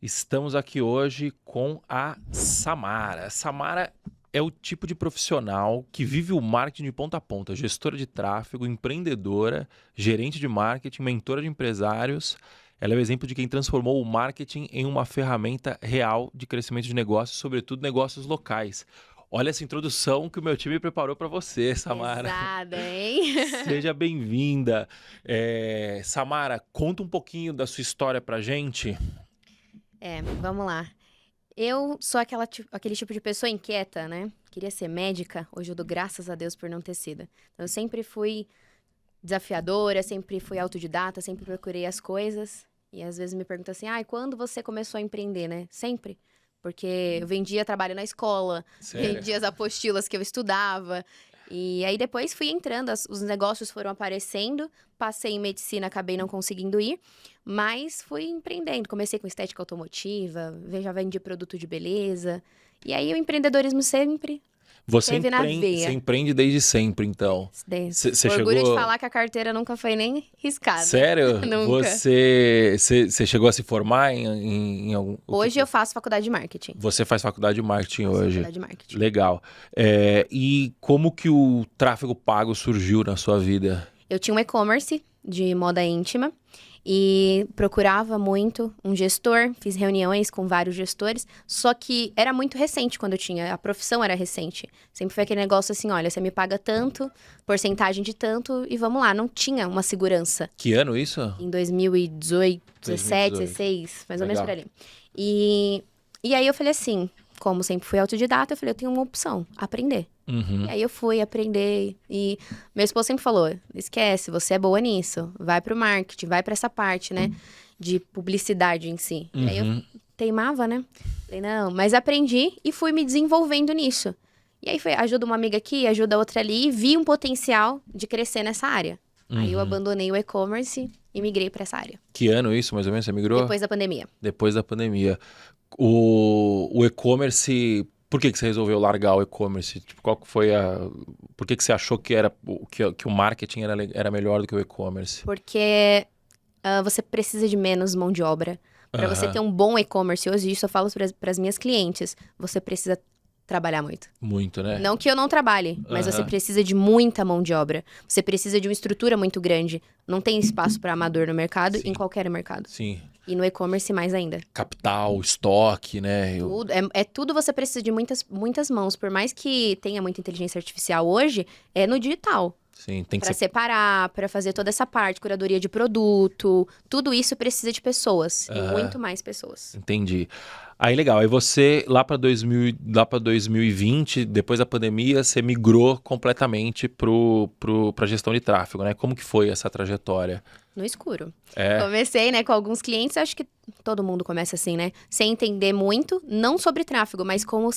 Estamos aqui hoje com a Samara. Samara é o tipo de profissional que vive o marketing de ponta a ponta, gestora de tráfego, empreendedora, gerente de marketing, mentora de empresários. Ela é o exemplo de quem transformou o marketing em uma ferramenta real de crescimento de negócios, sobretudo negócios locais. Olha essa introdução que o meu time preparou para você, Samara. Pesada, hein? Seja bem-vinda. Samara, conta um pouquinho da sua história pra gente. Vamos lá. Eu sou aquele tipo de pessoa inquieta, né? Queria ser médica, hoje eu dou graças a Deus por não ter sido. Então, eu sempre fui desafiadora, sempre fui autodidata, sempre procurei as coisas. E às vezes me perguntam assim, quando você começou a empreender, né? Sempre. Porque eu vendia trabalho na escola, Sério? vendia as apostilas que eu estudava. E aí depois fui entrando, os negócios foram aparecendo, passei em medicina, acabei não conseguindo ir, mas fui empreendendo. Comecei com estética automotiva, já vendi produto de beleza. E aí o empreendedorismo sempre Você teve na você veia. empreende desde sempre, então. Você Orgulho de chegou... falar que a carteira nunca foi nem riscada. Sério? Nunca. Você chegou a se formar em algum... Hoje eu faço faculdade de marketing. Você faz faculdade de marketing Faço hoje. faculdade de marketing. Legal. E como que o tráfego pago surgiu na sua vida? Eu tinha um e-commerce de moda íntima e procurava muito um gestor, fiz reuniões com vários gestores, só que era muito recente quando eu tinha, a profissão era recente. Sempre foi aquele negócio assim, olha, você me paga tanto, porcentagem de tanto e vamos lá, não tinha uma segurança. Que ano isso? Em 2018, 17, 2018. 16, mais ou Legal. menos por ali. E aí eu falei assim, como sempre fui autodidata, eu falei, eu tenho uma opção, aprender. Uhum. E aí eu fui aprender e meu esposo sempre falou, esquece, você é boa nisso, vai pro marketing, vai pra essa parte, né, de publicidade em si. E aí eu teimava, né, falei, não, mas aprendi e fui me desenvolvendo nisso. E aí ajuda uma amiga aqui, ajuda outra ali e vi um potencial de crescer nessa área. Aí eu abandonei o e-commerce e migrei pra essa área. Que ano isso, mais ou menos, você migrou? Depois da pandemia. Depois da pandemia. O e-commerce... Por que você resolveu largar o e-commerce? Tipo, qual que foi a... Por que você achou que o marketing era melhor do que o e-commerce? Porque você precisa de menos mão de obra. Para você ter um bom e-commerce hoje, isso eu falo para as minhas clientes, você precisa trabalhar muito. Muito, né? Não que eu não trabalhe, mas você precisa de muita mão de obra. Você precisa de uma estrutura muito grande. Não tem espaço para amador no mercado, em qualquer mercado. Sim. E no e-commerce mais ainda. Capital, estoque, né? Tudo, tudo você precisa de muitas mãos. Por mais que tenha muita inteligência artificial hoje, é no digital. Sim, tem que Para ser... separar, para fazer toda essa parte, curadoria de produto, tudo isso precisa de pessoas, e muito mais pessoas. Entendi. Aí, legal. Aí você, lá para 2020, depois da pandemia, você migrou completamente pra gestão de tráfego, né? Como que foi essa trajetória? No escuro. É. Comecei, né, com alguns clientes, acho que todo mundo começa assim, né? Sem entender muito, não sobre tráfego, mas como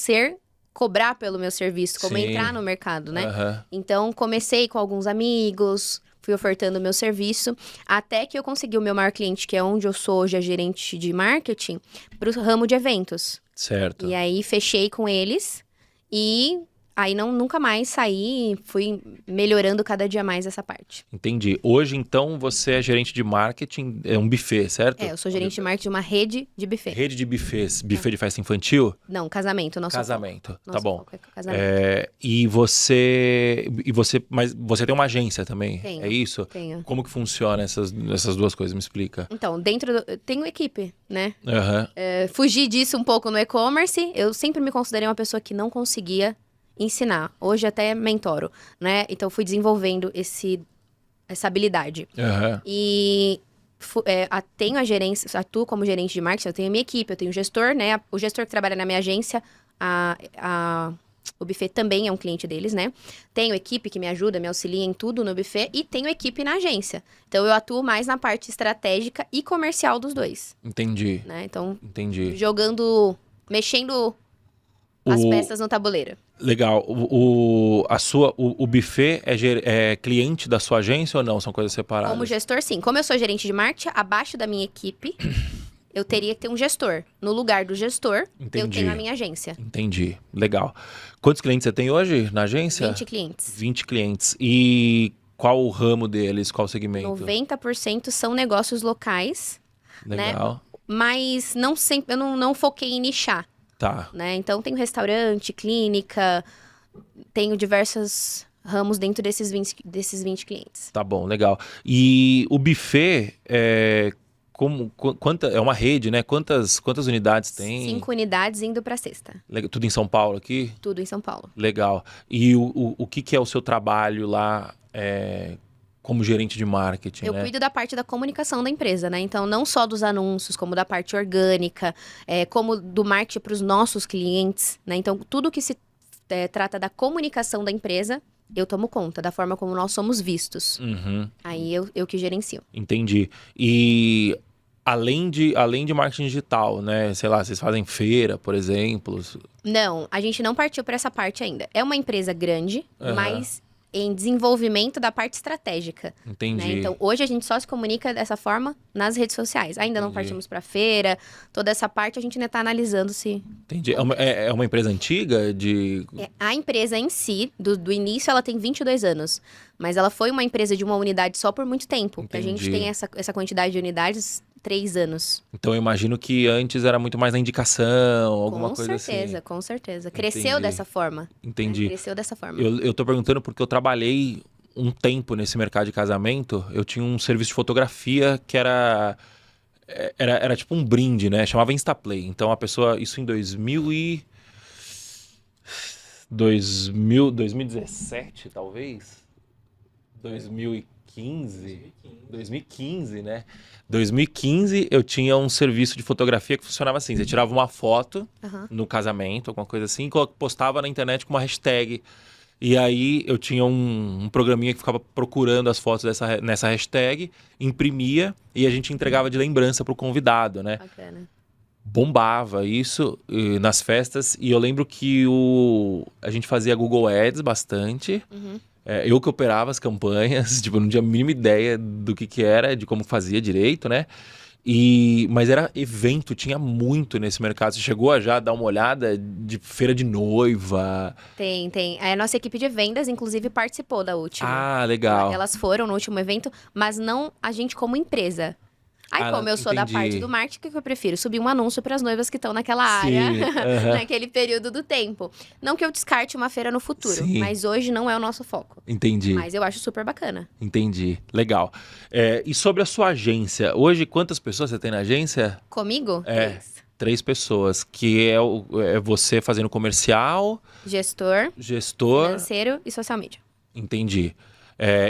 cobrar pelo meu serviço, como Sim. entrar no mercado, né? Aham. Então, comecei com alguns amigos, fui ofertando o meu serviço, até que eu consegui o meu maior cliente, que é onde eu sou hoje a gerente de marketing, pro ramo de eventos. Certo. E aí, fechei com eles e aí nunca mais saí, fui melhorando cada dia mais essa parte. Entendi. Hoje, então, você é gerente de marketing, é um buffet, certo? Eu sou gerente de marketing de uma rede de buffet. Rede de buffets. Buffet de festa infantil? Não, casamento, nosso Casamento. foco. Tá Nosso bom. foco é casamento. Mas você tem uma agência também? Tenho. É isso? Tenho. Como que funciona essas duas coisas? Me explica. Então, tenho equipe, né? Aham. Fugi disso um pouco no e-commerce. Eu sempre me considerei uma pessoa que não conseguia ensinar. Hoje até mentoro, né? Então, fui desenvolvendo essa habilidade. Aham. E tenho a gerência, atuo como gerente de marketing, eu tenho a minha equipe, eu tenho o gestor, né? O gestor que trabalha na minha agência, o buffet também é um cliente deles, né? Tenho equipe que me ajuda, me auxilia em tudo no buffet e tenho equipe na agência. Então, eu atuo mais na parte estratégica e comercial dos dois, Entendi. né? Então, Entendi. mexendo as peças no tabuleiro. Legal. O buffet é cliente da sua agência ou não? São coisas separadas? Como gestor, sim. Como eu sou gerente de marketing, abaixo da minha equipe, eu teria que ter um gestor. No lugar do gestor, eu Entendi. tenho a minha agência. Entendi. Legal. Quantos clientes você tem hoje na agência? 20 clientes. 20 clientes. E qual o ramo deles? Qual o segmento? 90% são negócios locais, Legal. né? mas não sempre, eu não foquei em nichar, Tá. né? Então, tenho restaurante, clínica, tenho diversos ramos dentro desses 20 clientes. Tá bom, legal. E o buffet, é uma rede, né? Quantas unidades tem? 5 unidades indo para sexta. Tudo em São Paulo aqui? Tudo em São Paulo. Legal. E o que é o seu trabalho lá como gerente de marketing, Eu né? cuido da parte da comunicação da empresa, né? Então, não só dos anúncios, como da parte orgânica, como do marketing para os nossos clientes, né? Então, tudo que se trata da comunicação da empresa, eu tomo conta, da forma como nós somos vistos. Uhum, Aí, eu que gerencio. entendi. E além de marketing digital, né? Sei lá, vocês fazem feira, por exemplo. Não, a gente não partiu para essa parte ainda. É uma empresa grande, Aham. mas em desenvolvimento da parte estratégica. Entendi. Né? Então, hoje a gente só se comunica dessa forma nas redes sociais. Ainda não Entendi. partimos para feira, toda essa parte a gente ainda está analisando se... Entendi. É uma empresa antiga de... A empresa em si, do início, ela tem 22 anos. Mas ela foi uma empresa de uma unidade só por muito tempo. A gente Entendi. tem essa quantidade de unidades, 3 anos. Então eu imagino que antes era muito mais na indicação, alguma coisa assim. Com certeza. Cresceu Entendi. dessa forma. Entendi. Cresceu dessa forma. Eu tô perguntando porque eu trabalhei um tempo nesse mercado de casamento. Eu tinha um serviço de fotografia que era tipo um brinde, né? Chamava Instaplay. Então a pessoa, isso em 2017, talvez? 2015, né? 2015 eu tinha um serviço de fotografia que funcionava assim. Você tirava uma foto no casamento, alguma coisa assim, e postava na internet com uma hashtag. E aí eu tinha um programinha que ficava procurando as fotos nessa hashtag, imprimia e a gente entregava de lembrança pro convidado, né? Bacana. Bombava isso nas festas. E eu lembro que a gente fazia Google Ads bastante. Eu que operava as campanhas, tipo, não tinha a mínima ideia do que era, de como fazia direito, né? Mas era evento, tinha muito nesse mercado. Você chegou a já dar uma olhada de feira de noiva? Tem. A nossa equipe de vendas, inclusive, participou da última. Ah, legal. Elas foram no último evento, mas não a gente como empresa. Aí, como eu sou da entendi. parte do marketing, o que eu prefiro? Subir um anúncio para as noivas que estão naquela área, naquele período do tempo. Não que eu descarte uma feira no futuro, Sim. mas hoje não é o nosso foco. Entendi. Mas eu acho super bacana. Entendi. Legal. E sobre a sua agência? Hoje, quantas pessoas você tem na agência? Comigo? 3 pessoas, que é você fazendo comercial, Gestor, gestor... financeiro e social media. Entendi.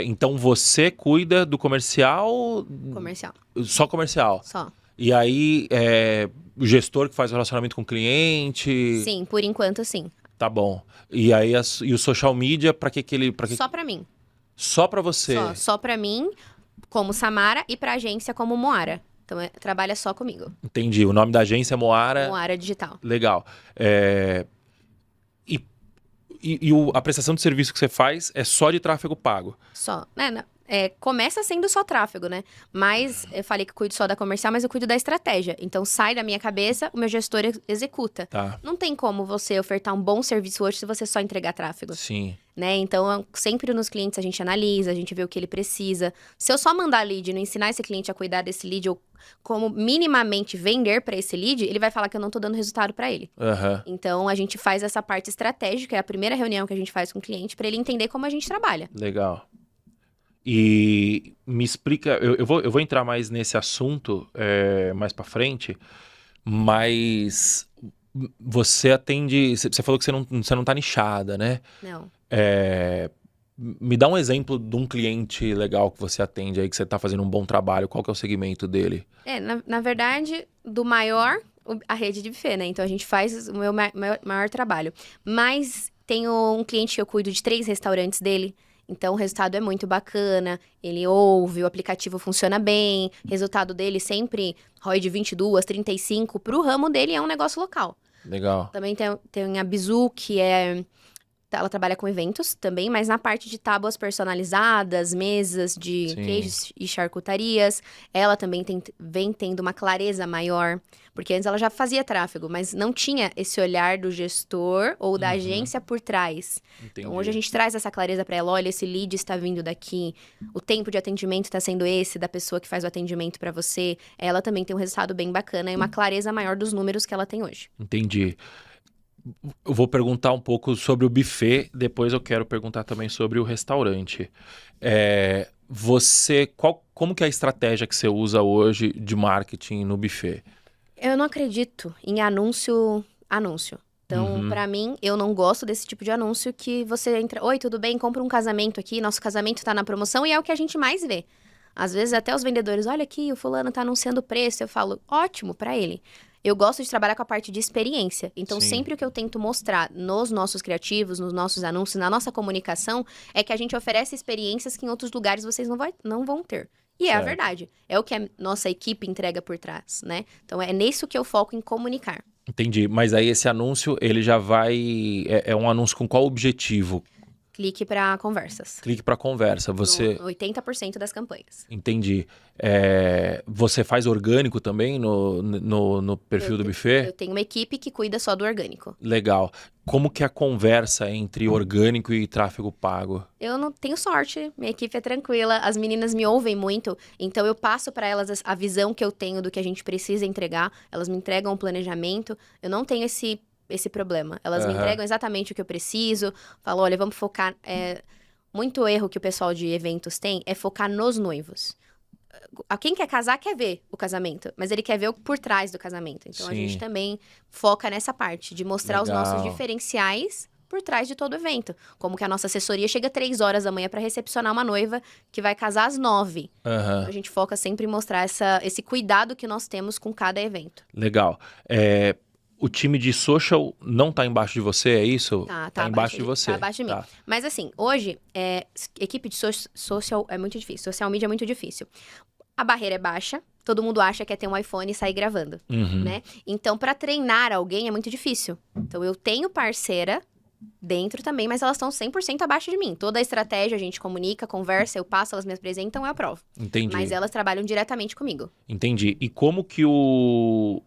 Então você cuida do comercial... Comercial. Só comercial. Só. E aí, o gestor que faz o relacionamento com o cliente... Sim, por enquanto, sim. Tá bom. E aí, e o social media, pra que ele... Só pra mim. Só pra você? Só pra mim, como Samara, e pra agência como Moara. Então, trabalha só comigo. Entendi. O nome da agência é Moara... Moara Digital. Legal. A prestação de serviço que você faz é só de tráfego pago? Só. Começa sendo só tráfego, né? Mas eu falei que cuido só da comercial, mas eu cuido da estratégia. Então, sai da minha cabeça, o meu gestor executa. Tá. Não tem como você ofertar um bom serviço hoje se você só entregar tráfego. Sim. Né? Então, sempre nos clientes a gente analisa, a gente vê o que ele precisa. Se eu só mandar lead e não ensinar esse cliente a cuidar desse lead ou como minimamente vender para esse lead, ele vai falar que eu não tô dando resultado para ele. Então, a gente faz essa parte estratégica, é a primeira reunião que a gente faz com o cliente para ele entender como a gente trabalha. Legal. E me explica, eu vou entrar mais nesse assunto mais para frente, mas você atende, você falou que você não tá nichada, né? Não. Me dá um exemplo de um cliente legal que você atende aí, que você tá fazendo um bom trabalho, qual que é o segmento dele? Na verdade, do maior, a rede de buffet, né? Então, a gente faz o meu maior trabalho. Mas tenho um cliente que eu cuido de 3 restaurantes dele. Então, o resultado é muito bacana, ele ouve, o aplicativo funciona bem, resultado dele sempre ROI de 22, 35, pro ramo dele é um negócio local. Legal. Também tem a Bizu, que ela trabalha com eventos também, mas na parte de tábuas personalizadas, mesas de queijos e charcutarias, ela também vem tendo uma clareza maior, Porque antes ela já fazia tráfego, mas não tinha esse olhar do gestor ou da agência por trás. Entendi. Então, hoje a gente traz essa clareza para ela. Olha, esse lead está vindo daqui, o tempo de atendimento está sendo esse da pessoa que faz o atendimento para você. Ela também tem um resultado bem bacana e uma clareza maior dos números que ela tem hoje. Entendi. Eu vou perguntar um pouco sobre o buffet, depois eu quero perguntar também sobre o restaurante. Como que é a estratégia que você usa hoje de marketing no buffet? Eu não acredito em anúncio. Então, pra mim, eu não gosto desse tipo de anúncio que você entra... Oi, tudo bem? Compra um casamento aqui, nosso casamento tá na promoção e é o que a gente mais vê. Às vezes até os vendedores, olha aqui, o fulano tá anunciando o preço. Eu falo, ótimo, pra ele. Eu gosto de trabalhar com a parte de experiência. Então, Sim. sempre o que eu tento mostrar nos nossos criativos, nos nossos anúncios, na nossa comunicação, é que a gente oferece experiências que em outros lugares vocês não vão ter. E é a Certo. verdade. É o que a nossa equipe entrega por trás, né? Então, é nisso que eu foco em comunicar. Entendi, mas aí esse anúncio, ele já vai... É um anúncio com qual objetivo? Clique para conversas. Clique para conversa, você... No 80% das campanhas. Entendi. Você faz orgânico também no perfil do Eu buffet? tenho uma equipe que cuida só do orgânico. Legal. Como que é a conversa entre orgânico e tráfego pago? Eu não tenho sorte, minha equipe é tranquila, as meninas me ouvem muito, então eu passo para elas a visão que eu tenho do que a gente precisa entregar, elas me entregam um planejamento, eu não tenho esse problema. Elas me entregam exatamente o que eu preciso, falam, olha, vamos focar... Muito erro que o pessoal de eventos tem é focar nos noivos. Quem quer casar quer ver o casamento, mas ele quer ver o por trás do casamento. Então, Sim. a gente também foca nessa parte de mostrar os nossos Legal. diferenciais por trás de todo o evento. Como que a nossa assessoria chega 3 horas da manhã para recepcionar uma noiva que vai casar às 9. Aham. A gente foca sempre em mostrar esse cuidado que nós temos com cada evento. Legal. O time de social não tá embaixo de você, é isso? Tá embaixo de você. Tá abaixo de mim. Tá. Mas assim, hoje, equipe de social é muito difícil. Social media é muito difícil. A barreira é baixa. Todo mundo acha que é ter um iPhone e sair gravando, né? Então, pra treinar alguém é muito difícil. Então, eu tenho parceira dentro também, mas elas estão 100% abaixo de mim. Toda a estratégia a gente comunica, conversa, eu passo, elas me apresentam, eu aprovo. Entendi. Mas elas trabalham diretamente comigo. Entendi. E como que o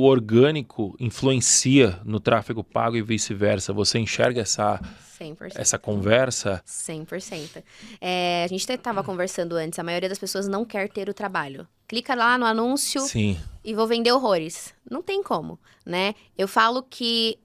orgânico influencia no tráfego pago e vice-versa? Você enxerga essa 100%. conversa? 100%. A gente estava conversando antes, a maioria das pessoas não quer ter o trabalho. Clica lá no anúncio Sim. e vou vender horrores. Não tem como, né? Eu falo que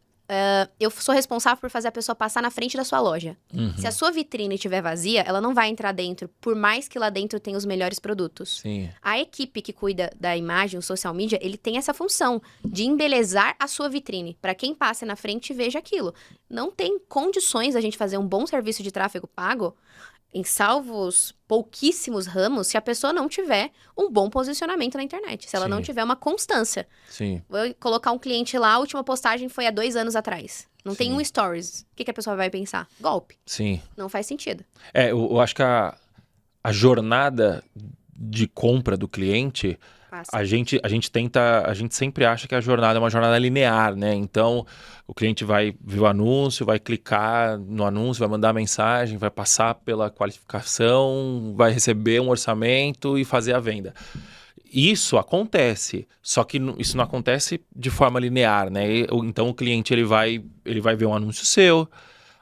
eu sou responsável por fazer a pessoa passar na frente da sua loja. Se a sua vitrine estiver vazia, ela não vai entrar dentro, por mais que lá dentro tenha os melhores produtos. Sim. A equipe que cuida da imagem, o social media, ele tem essa função de embelezar a sua vitrine, para quem passe na frente e veja aquilo. Não tem condições a gente fazer um bom serviço de tráfego pago em salvos pouquíssimos ramos se a pessoa não tiver um bom posicionamento na internet, se ela não tiver uma constância. Sim. Vou colocar um cliente lá, a última postagem foi há 2 anos atrás. Não tem um stories. O que a pessoa vai pensar? Golpe. Sim. Não faz sentido. Eu acho que a jornada de compra do cliente, Passa. a gente sempre acha que a jornada é uma jornada linear, né? Então, o cliente vai ver o anúncio, vai clicar no anúncio, vai mandar a mensagem, vai passar pela qualificação, vai receber um orçamento e fazer a venda. Isso acontece, só que isso não acontece de forma linear, né? Então, o cliente ele vai ver um anúncio seu,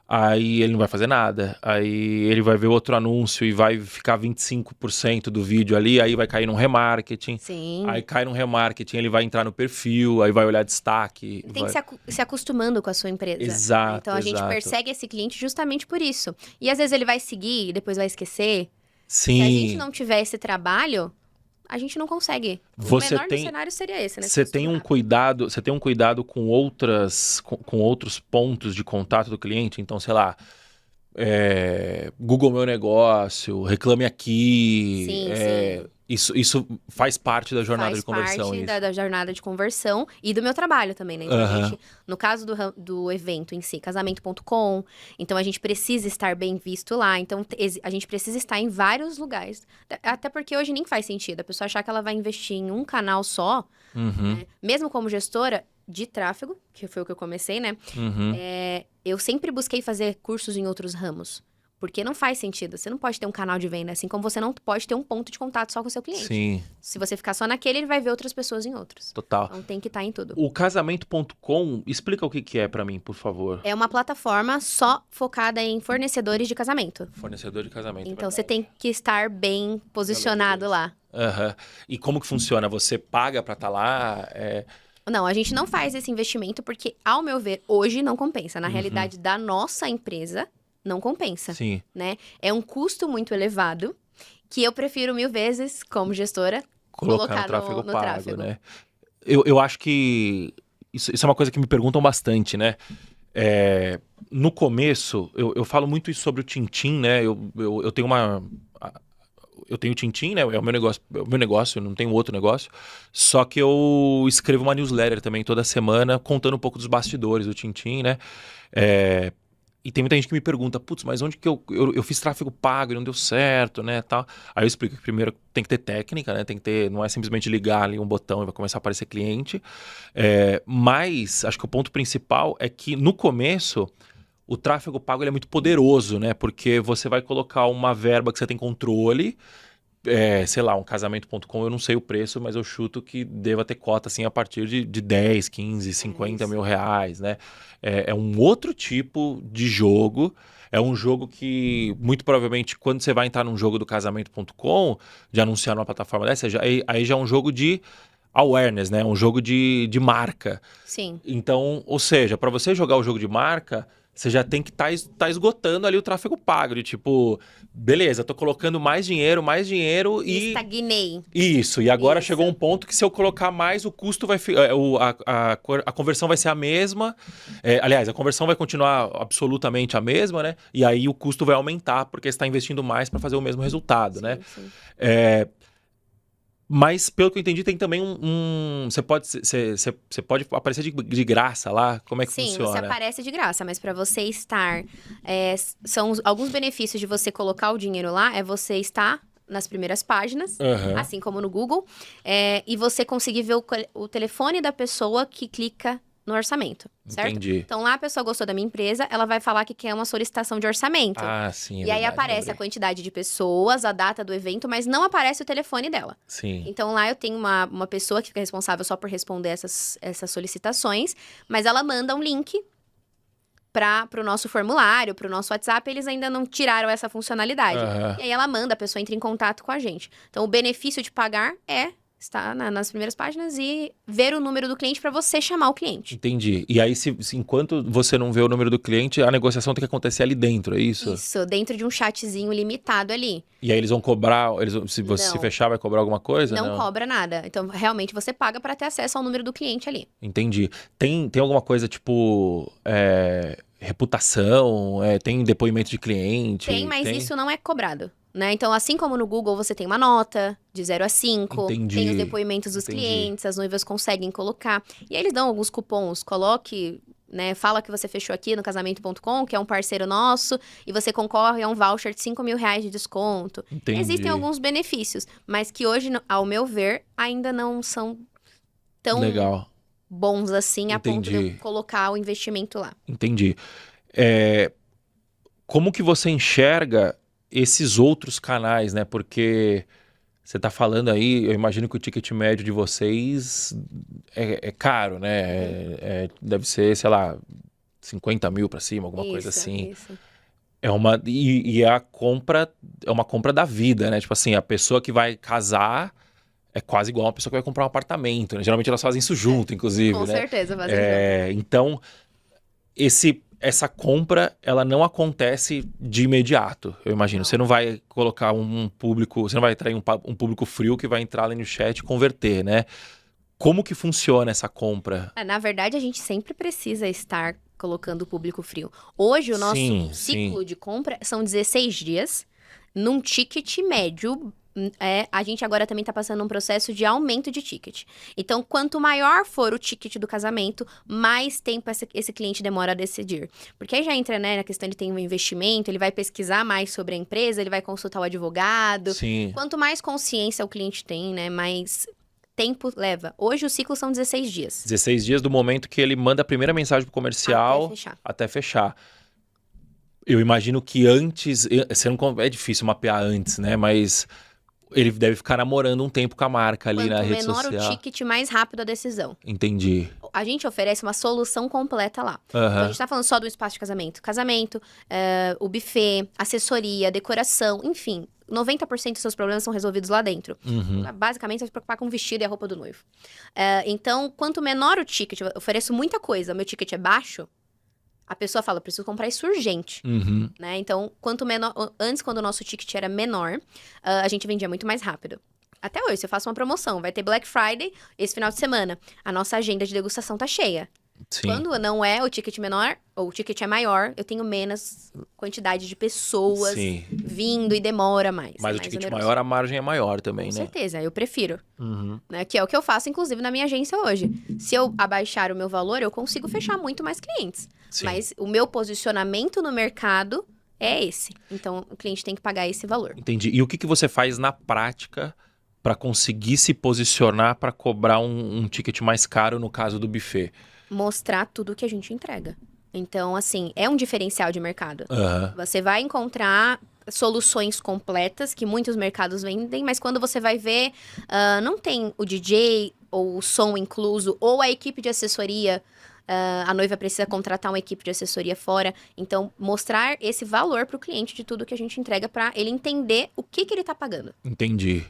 aí ele não vai fazer nada. Aí ele vai ver outro anúncio e vai ficar 25% do vídeo ali, aí vai cair num remarketing. Sim. Aí cai num remarketing, ele vai entrar no perfil, aí vai olhar destaque. Tem que se acostumando com a sua empresa. Exato, Então, a gente exato. persegue esse cliente justamente por isso. E às vezes ele vai seguir e depois vai esquecer. Sim. Se a gente não tiver esse trabalho, a gente não consegue. O menor dos cenários seria esse, né? Você tem um cuidado com outros pontos de contato do cliente? Então, sei lá, Google Meu Negócio, Reclame Aqui. Sim. Isso faz parte da jornada de conversão. Faz parte da jornada de conversão e do meu trabalho também, né? Então, a gente, no caso do evento em si, casamento.com, então a gente precisa estar bem visto lá. Então, a gente precisa estar em vários lugares. Até porque hoje nem faz sentido a pessoa achar que ela vai investir em um canal só, né? Mesmo como gestora de tráfego, que foi o que eu comecei, né? Eu sempre busquei fazer cursos em outros ramos. Porque não faz sentido. Você não pode ter um canal de venda, assim como você não pode ter um ponto de contato só com o seu cliente. Sim. Se você ficar só naquele, ele vai ver outras pessoas em outros. Total. Então tem que estar em tudo. O casamento.com, explica o que é pra mim, por favor. É uma plataforma só focada em fornecedores de casamento. Fornecedor de casamento. Então você tem que estar bem posicionado lá. Aham. E como que funciona? Você paga pra estar lá? Não, a gente não faz esse investimento porque, ao meu ver, hoje não compensa. Na realidade da nossa empresa, não compensa. Sim. Né? É um custo muito elevado que eu prefiro 1000 vezes, como gestora, colocar no tráfego no pago, tráfego. né? Eu acho que isso é uma coisa que me perguntam bastante, né? No começo, eu falo muito isso sobre o Tintim, né? Eu tenho eu tenho o Tintim, né? É o meu negócio, eu não tenho outro negócio. Só que eu escrevo uma newsletter também toda semana, contando um pouco dos bastidores do Tintim, né? E tem muita gente que me pergunta, putz, mas onde que eu fiz tráfego pago e não deu certo, né, tal. Aí eu explico que primeiro tem que ter técnica, né, tem que ter, não é simplesmente ligar ali um botão e vai começar a aparecer cliente. Mas acho que o ponto principal é que no começo o tráfego pago ele é muito poderoso, né, porque você vai colocar uma verba que você tem controle, sei lá, um casamento.com, eu não sei o preço, mas eu chuto que deva ter cota assim a partir de 10, 15, 50 mil reais, né? É um outro tipo de jogo, é um jogo que muito provavelmente quando você vai entrar num jogo do casamento.com, de anunciar numa plataforma dessa, aí já é um jogo de awareness, né? Um jogo de marca. Sim. Então, ou seja, para você jogar o jogo de marca, você já tem que tá esgotando ali o tráfego pago, de tipo, beleza, tô colocando mais dinheiro e... Estagnei. Isso, e agora Isso. chegou um ponto que se eu colocar mais, o custo vai... a conversão vai ser a mesma. Aliás, a conversão vai continuar absolutamente a mesma, né? E aí o custo vai aumentar, porque você está investindo mais para fazer o mesmo resultado, Sim, né? sim. Mas, pelo que eu entendi, tem também você pode aparecer de graça lá? Como é que Sim, funciona? você aparece de graça, mas para você estar... são alguns benefícios de você colocar o dinheiro lá, é você estar nas primeiras páginas, assim como no Google, e você conseguir ver o telefone da pessoa que clica no orçamento, certo? Entendi. Então lá a pessoa gostou da minha empresa, ela vai falar que quer uma solicitação de orçamento. Ah, sim, E aí aparece a quantidade de pessoas, a data do evento, mas não aparece o telefone dela. Sim. Então lá eu tenho uma pessoa que fica responsável só por responder essas solicitações, mas ela manda um link para o nosso formulário, para o nosso WhatsApp, eles ainda não tiraram essa funcionalidade. E aí ela manda, a pessoa entra em contato com a gente. Então o benefício de pagar é estar nas primeiras páginas e ver o número do cliente para você chamar o cliente. Entendi. E aí, enquanto você não vê o número do cliente, a negociação tem que acontecer ali dentro, é isso? Isso, dentro de um chatzinho limitado ali. E aí eles vão cobrar, se você se fechar, vai cobrar alguma coisa? Não cobra nada. Então, realmente, você paga para ter acesso ao número do cliente ali. Entendi. Tem alguma coisa, tipo, reputação, tem depoimento de cliente? Tem, mas isso não é cobrado. Né? Então, assim como no Google, você tem uma nota de 0 a 5, tem os depoimentos dos clientes, as noivas conseguem colocar. E aí eles dão alguns cupons, coloque, né? Fala que você fechou aqui no casamento.com, que é um parceiro nosso, e você concorre a um voucher de 5 mil reais de desconto. Entendi. Existem alguns benefícios, mas que hoje, ao meu ver, ainda não são tão bons assim, a ponto de eu colocar o investimento lá. Entendi. Como que você enxerga esses outros canais, né? Porque você tá falando aí, eu imagino que o ticket médio de vocês é caro, né? Deve ser, sei lá, 50 mil para cima, alguma coisa assim. Isso. E a compra é uma compra da vida, né? Tipo assim, a pessoa que vai casar é quase igual a pessoa que vai comprar um apartamento, né? Geralmente elas fazem isso junto, inclusive, Com né? certeza, fazem junto. Então, essa compra, ela não acontece de imediato, eu imagino. Não. Você não vai colocar um público, você não vai atrair um público frio que vai entrar ali no chat e converter, né? Como que funciona essa compra? Na verdade, a gente sempre precisa estar colocando o público frio. Hoje, o nosso ciclo de compra são 16 dias, num ticket médio. A gente agora também está passando um processo de aumento de ticket. Então, quanto maior for o ticket do casamento, mais tempo esse cliente demora a decidir. Porque aí já entra, né, na questão de ter um investimento, ele vai pesquisar mais sobre a empresa, ele vai consultar o advogado. Sim. Quanto mais consciência o cliente tem, né, mais tempo leva. Hoje o ciclo são 16 dias. 16 dias do momento que ele manda a primeira mensagem pro comercial até fechar. Eu imagino que antes, você não, é difícil mapear antes, né? Mas ele deve ficar namorando um tempo com a marca ali na Quanto rede menor o social. ticket, mais rápido a decisão. Entendi. A gente oferece uma solução completa lá. Aham. Então, a gente tá falando só do espaço de casamento. Casamento, o buffet, assessoria, decoração, enfim. 90% dos seus problemas são resolvidos lá dentro. Uhum. Basicamente, você vai se preocupar com o vestido e a roupa do noivo. Então, quanto menor o ticket, eu ofereço muita coisa, meu ticket é baixo, a pessoa fala, preciso comprar isso urgente. Uhum. Né? Então, quanto menor... Antes, quando o nosso ticket era menor, a gente vendia muito mais rápido. Até hoje, se eu faço uma promoção, vai ter Black Friday esse final de semana. A nossa agenda de degustação tá cheia. Sim. Quando não é o ticket menor, ou o ticket é maior, eu tenho menos quantidade de pessoas Sim. vindo e demora mais. Mas é o mais ticket oneroso. maior, a margem é maior também, Com né? certeza, eu prefiro. Uhum. Né? Que é o que eu faço, inclusive, na minha agência hoje. Se eu abaixar o meu valor, eu consigo fechar muito mais clientes. Sim. Mas o meu posicionamento no mercado é esse. Então, o cliente tem que pagar esse valor. Entendi. E o que você faz na prática para conseguir se posicionar para cobrar um ticket mais caro no caso do buffet? Mostrar tudo que a gente entrega. Então, assim, é um diferencial de mercado. Aham. Você vai encontrar soluções completas que muitos mercados vendem, mas quando você vai ver, não tem o DJ ou o som incluso, ou a equipe de assessoria. A noiva precisa contratar uma equipe de assessoria fora. Então, mostrar esse valor para o cliente de tudo que a gente entrega para ele entender o que ele está pagando. Entendi.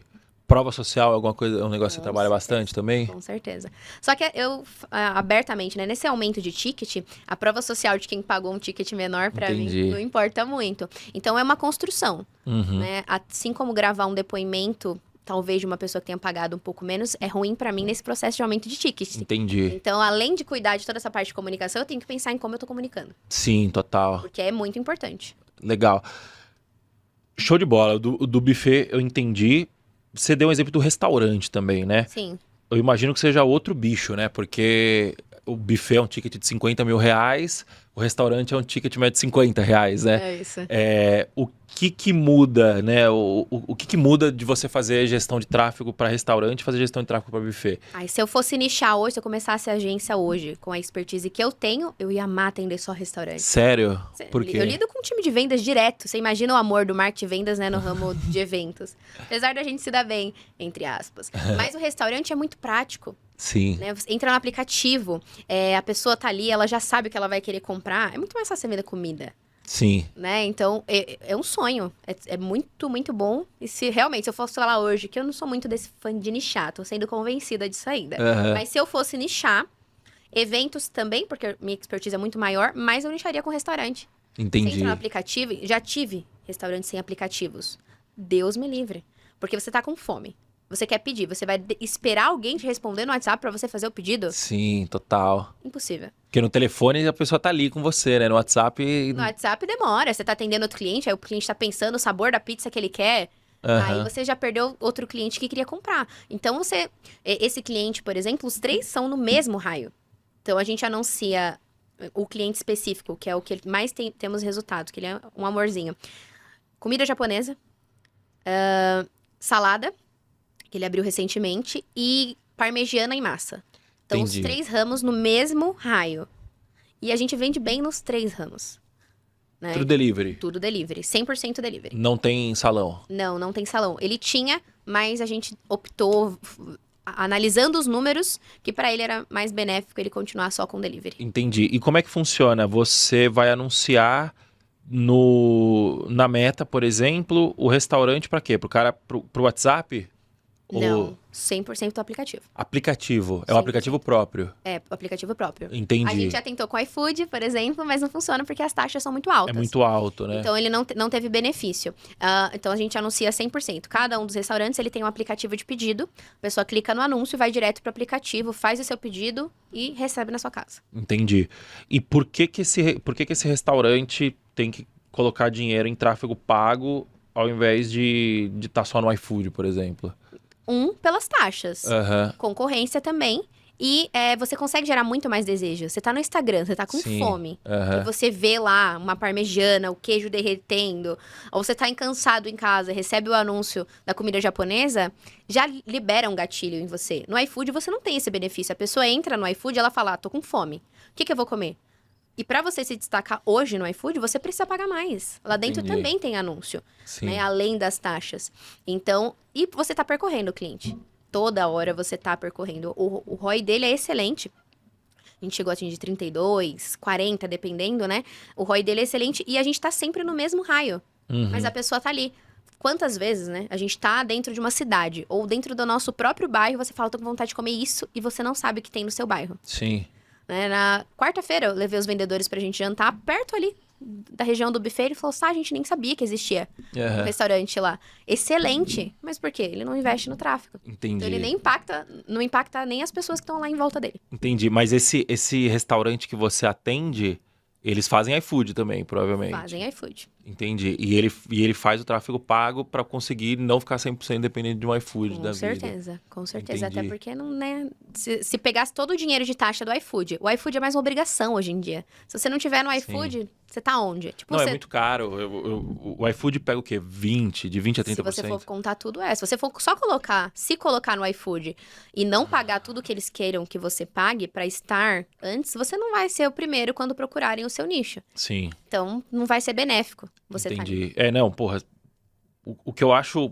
Prova social é alguma coisa, é um negócio que você Com trabalha certeza. bastante também? Com certeza. Só que eu, abertamente, né, nesse aumento de ticket, a prova social de quem pagou um ticket menor, pra Entendi. mim, não importa muito. Então, é uma construção, Uhum. né? Assim como gravar um depoimento, talvez, de uma pessoa que tenha pagado um pouco menos, é ruim pra mim nesse processo de aumento de ticket. Entendi. Então, além de cuidar de toda essa parte de comunicação, eu tenho que pensar em como eu tô comunicando. Sim, total. Porque é muito importante. Legal. Show de bola. Do buffet eu entendi. Você deu um exemplo do restaurante também, né? Sim. Eu imagino que seja outro bicho, né? Porque o buffet é um ticket de 50 mil reais, o restaurante é um ticket médio de 50 reais, né? É isso. O que muda, né? O que muda de você fazer gestão de tráfego para restaurante e fazer gestão de tráfego para buffet? Aí, se eu fosse nichar hoje, se eu começasse a agência hoje, com a expertise que eu tenho, eu ia amar atender só restaurante. Sério? Por quê? Eu lido com um time de vendas direto. Você imagina o amor do marketing de vendas, né, no ramo de eventos. Apesar da gente se dar bem, entre aspas. Mas o restaurante é muito prático, Sim. né? Você entra no aplicativo, a pessoa tá ali, ela já sabe o que ela vai querer comprar. É muito mais fácil você vender comida, Sim. né? Então, é um sonho. É muito, muito bom. E se eu fosse falar hoje, que eu não sou muito desse fã de nichar, tô sendo convencida disso ainda. Aham. Mas se eu fosse nichar, eventos também, porque minha expertise é muito maior, mas eu nicharia com restaurante. Você Entendi. entra no aplicativo, já tive restaurantes sem aplicativos. Deus me livre. Porque você tá com fome. Você quer pedir, você vai esperar alguém te responder no WhatsApp pra você fazer o pedido? Sim, total. Impossível. Porque no telefone a pessoa tá ali com você, né? No WhatsApp. No WhatsApp demora, você tá atendendo outro cliente, aí o cliente tá pensando o sabor da pizza que ele quer. Aí Aham. você já perdeu outro cliente que queria comprar. Então esse cliente, por exemplo, os 3 são no mesmo raio. Então a gente anuncia o cliente específico, que é o que mais temos resultados, que ele é um amorzinho. Comida japonesa, salada, que ele abriu recentemente, e parmegiana em massa. Então, Entendi. os 3 ramos no mesmo raio. E a gente vende bem nos 3 ramos. Né? Tudo delivery. Tudo delivery, 100% delivery. Não tem salão. Não tem salão. Ele tinha, mas a gente optou, analisando os números, que pra ele era mais benéfico ele continuar só com delivery. Entendi. E como é que funciona? Você vai anunciar na Meta, por exemplo, o restaurante pra quê? Pro WhatsApp? Não, 100% do aplicativo. Aplicativo. É um Sim. aplicativo próprio. É, o aplicativo próprio. Entendi. A gente já tentou com o iFood, por exemplo, mas não funciona porque as taxas são muito altas. É muito alto, né? Então, ele não teve benefício. Então, a gente anuncia 100%. Cada um dos restaurantes, ele tem um aplicativo de pedido. A pessoa clica no anúncio, vai direto pro aplicativo, faz o seu pedido e recebe na sua casa. Entendi. E por que esse restaurante tem que colocar dinheiro em tráfego pago ao invés de estar só no iFood, por exemplo? Pelas taxas. Aham. Concorrência também. E você consegue gerar muito mais desejo. Você tá no Instagram, você tá com Sim. fome. Aham. E você vê lá uma parmegiana, o queijo derretendo. Ou você tá cansado em casa, recebe o anúncio da comida japonesa, já libera um gatilho em você. No iFood você não tem esse benefício. A pessoa entra no iFood e ela fala, tô com fome. O que eu vou comer? E para você se destacar hoje no iFood, você precisa pagar mais. Lá dentro Entendi. também tem anúncio, Sim. né? Além das taxas. Então, e você tá percorrendo o cliente. Toda hora você tá percorrendo. O ROI dele é excelente. A gente chegou a atingir 32, 40, dependendo, né? O ROI dele é excelente e a gente tá sempre no mesmo raio. Uhum. Mas a pessoa tá ali. Quantas vezes, né? A gente tá dentro de uma cidade ou dentro do nosso próprio bairro, você fala, tô com vontade de comer isso e você não sabe o que tem no seu bairro. Sim. Né? Na quarta-feira, eu levei os vendedores pra gente jantar perto ali da região do buffet. Ele falou, a gente nem sabia que existia um restaurante lá. Excelente. Mas por quê? Ele não investe no tráfego. Entendi. Então ele nem não impacta nem as pessoas que estão lá em volta dele. Entendi. Mas esse restaurante que você atende, eles fazem iFood também, provavelmente. Fazem iFood. Entendi. E ele faz o tráfego pago para conseguir não ficar 100% dependente de um iFood da vida. Com certeza. Entendi. Até porque não, né? Se pegasse todo o dinheiro de taxa do iFood, o iFood é mais uma obrigação hoje em dia. Se você não tiver no iFood, você tá onde? Tipo, Não, é muito caro. O iFood pega o quê? De 20 a 30%? Se você for contar tudo, Se você for só se colocar no iFood e não pagar tudo que eles queiram que você pague pra estar antes, você não vai ser o primeiro quando procurarem o seu nicho. Sim. Então, não vai ser benéfico você tá ali. Entendi. Não, porra. O que eu acho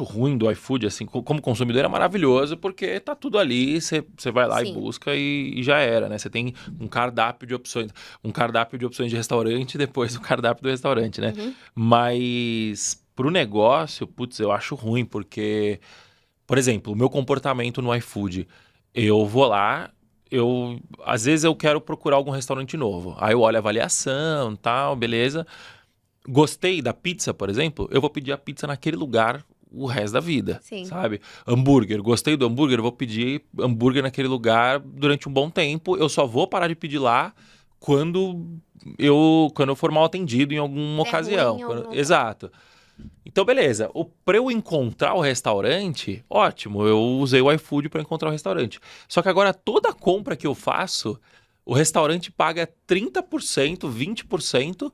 ruim do iFood, assim, como consumidor é maravilhoso, porque tá tudo ali, você vai lá Sim. e busca e já era, né? Você tem um cardápio de opções de restaurante e depois o cardápio do restaurante, né? Uhum. Mas pro negócio, putz, eu acho ruim, porque, por exemplo, o meu comportamento no iFood, eu vou lá, às vezes eu quero procurar algum restaurante novo, aí eu olho a avaliação, tal, beleza. Gostei da pizza, por exemplo, eu vou pedir a pizza naquele lugar o resto da vida, Sim. sabe? Hambúrguer, gostei do hambúrguer, eu vou pedir hambúrguer naquele lugar durante um bom tempo. Eu só vou parar de pedir lá quando eu for mal atendido em alguma ocasião. Exato. Então, beleza. Para eu encontrar o restaurante, ótimo, eu usei o iFood para encontrar o restaurante. Só que agora toda compra que eu faço, o restaurante paga 30%, 20%,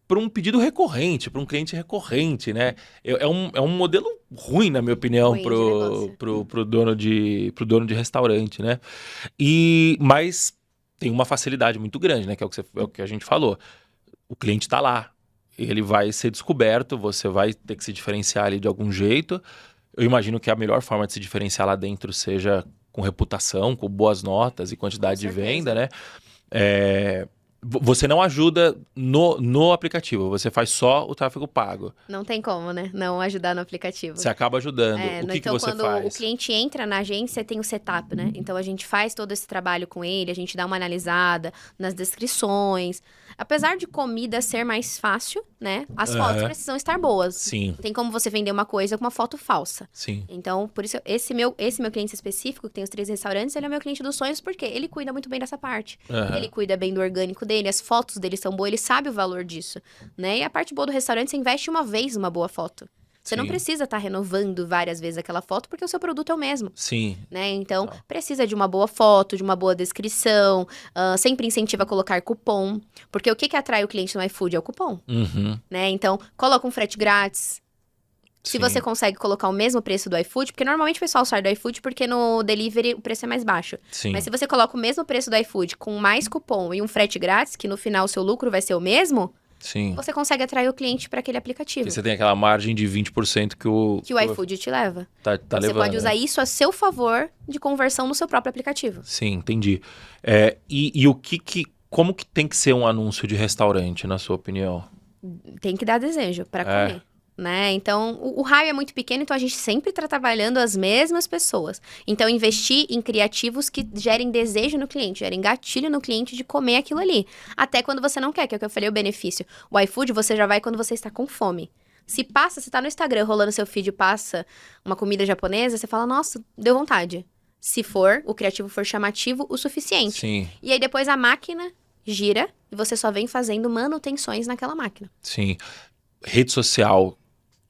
para um pedido recorrente, para um cliente recorrente, né? É um modelo ruim, na minha opinião, pro dono de restaurante, né? Mas tem uma facilidade muito grande, né? Que é o que a gente falou. O cliente está lá, ele vai ser descoberto, você vai ter que se diferenciar ali de algum jeito. Eu imagino que a melhor forma de se diferenciar lá dentro seja com reputação, com boas notas e quantidade de venda, né? Você não ajuda no aplicativo, você faz só o tráfego pago. Não tem como, né? Não ajudar no aplicativo. Você acaba ajudando. O que você faz? Então, quando o cliente entra na agência, tem o setup, né? Então, a gente faz todo esse trabalho com ele, a gente dá uma analisada nas descrições. Apesar de comida ser mais fácil, né? As fotos precisam estar boas. Sim. Tem como você vender uma coisa com uma foto falsa. Sim. Então, por isso, esse meu cliente específico, que tem os 3 restaurantes, ele é meu cliente dos sonhos, porque ele cuida muito bem dessa parte. Ele cuida bem do orgânico dele, as fotos dele são boas, ele sabe o valor disso, né? E a parte boa do restaurante, você investe uma vez numa boa foto. Você não precisa estar renovando várias vezes aquela foto, porque o seu produto é o mesmo. Sim. Né? Então, precisa de uma boa foto, de uma boa descrição. Sempre incentiva a colocar cupom. Porque o que atrai o cliente no iFood é o cupom. Uhum. Né? Então, coloca um frete grátis. Se você consegue colocar o mesmo preço do iFood, porque normalmente o pessoal sai do iFood porque no delivery o preço é mais baixo. Sim. Mas se você coloca o mesmo preço do iFood com mais cupom e um frete grátis, que no final o seu lucro vai ser o mesmo, Sim. você consegue atrair o cliente para aquele aplicativo. E você tem aquela margem de 20% que o iFood te leva. Tá você levando, pode usar isso a seu favor de conversão no seu próprio aplicativo. Sim, entendi. Como que tem que ser um anúncio de restaurante, na sua opinião? Tem que dar desejo para comer. Né? Então, o raio é muito pequeno, então a gente sempre está trabalhando as mesmas pessoas. Então, investir em criativos que gerem desejo no cliente, gerem gatilho no cliente de comer aquilo ali. Até quando você não quer, que é o que eu falei, o benefício. O iFood, você já vai quando você está com fome. Se passa, você está no Instagram, rolando seu feed, passa uma comida japonesa, você fala, nossa, deu vontade. Se o criativo for chamativo o suficiente. Sim. E aí, depois a máquina gira e você só vem fazendo manutenções naquela máquina. Sim. Rede social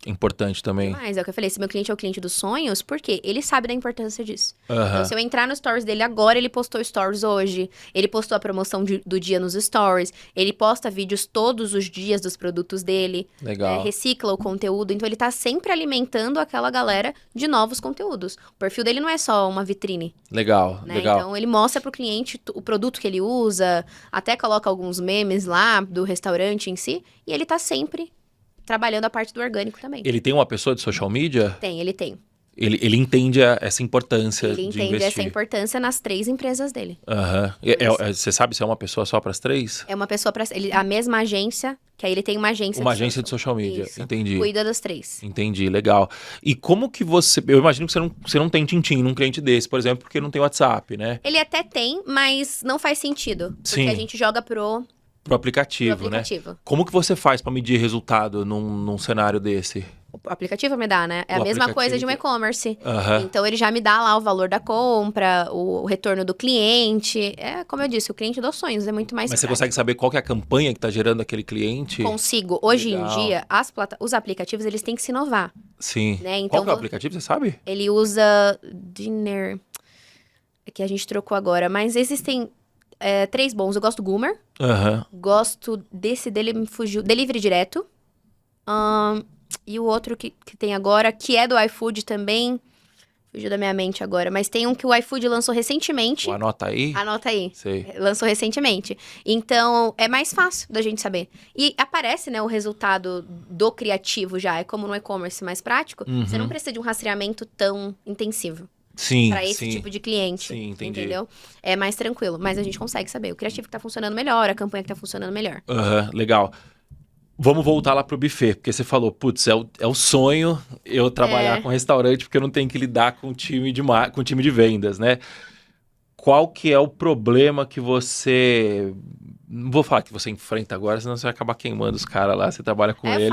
Importante também. Mas é o que eu falei, se meu cliente é o cliente dos sonhos, por quê? Ele sabe da importância disso. Aham. Então, se eu entrar no stories dele agora, ele postou stories hoje, ele postou a promoção do dia nos stories, ele posta vídeos todos os dias dos produtos dele, Legal. recicla o conteúdo, então ele tá sempre alimentando aquela galera de novos conteúdos. O perfil dele não é só uma vitrine, Legal, né? legal. Então ele mostra pro cliente o produto que ele usa, até coloca alguns memes lá do restaurante em si, e ele tá sempre trabalhando a parte do orgânico também. Ele tem uma pessoa de social media? Ele tem. Ele entende essa importância Ele de entende investir. essa importância nas 3 empresas dele. Aham. Você sabe se é uma pessoa só para as 3? É uma pessoa para a mesma agência, que aí ele tem uma agência Uma agência de social media. Isso. Entendi. Cuida das 3. Entendi, legal. E como que você... Eu imagino que você não tem tintim num cliente desse, por exemplo, porque não tem WhatsApp, né? Ele até tem, mas não faz sentido. Porque Sim. a gente joga pro Aplicativo, né? aplicativo. Como que você faz para medir resultado num cenário desse? O aplicativo me dá, né? É O a mesma aplicativo coisa de um que- e-commerce. Aham. Então ele já me dá lá o valor da compra, o retorno do cliente. É, como eu disse, o cliente dos sonhos é muito mais Mas você prático. consegue saber qual que é a campanha que tá gerando aquele cliente? Consigo. Hoje Legal. em dia, os aplicativos, eles têm que se inovar, Sim. né? Então, Qual que é o aplicativo, você sabe? ele usa Dinner, que a gente trocou agora. Mas existem 3 bons. Eu gosto do Goomer. Aham. Gosto desse dele, me fugiu. Delivery Direto. E o outro que tem agora, que é do iFood também. Fugiu da minha mente agora. Mas tem um que o iFood lançou recentemente. Anota aí. Anota aí. Sei. Lançou recentemente. Então, é mais fácil da gente saber. E aparece, né, o resultado do criativo já. É como no e-commerce mais prático. Você não precisa de um rastreamento tão intensivo Sim, para esse sim. tipo de cliente. Sim, entendi. Entendeu? É mais tranquilo. Mas a gente consegue saber. O criativo que tá funcionando melhor, a campanha que tá funcionando melhor. Aham, legal. Vamos voltar lá pro buffet, porque você falou, putz, é o sonho eu trabalhar com restaurante, porque eu não tenho que lidar com time com time de vendas, né? Qual que é o problema que você... Não vou falar que você enfrenta agora, senão você vai acabar queimando os caras lá, você trabalha com eles.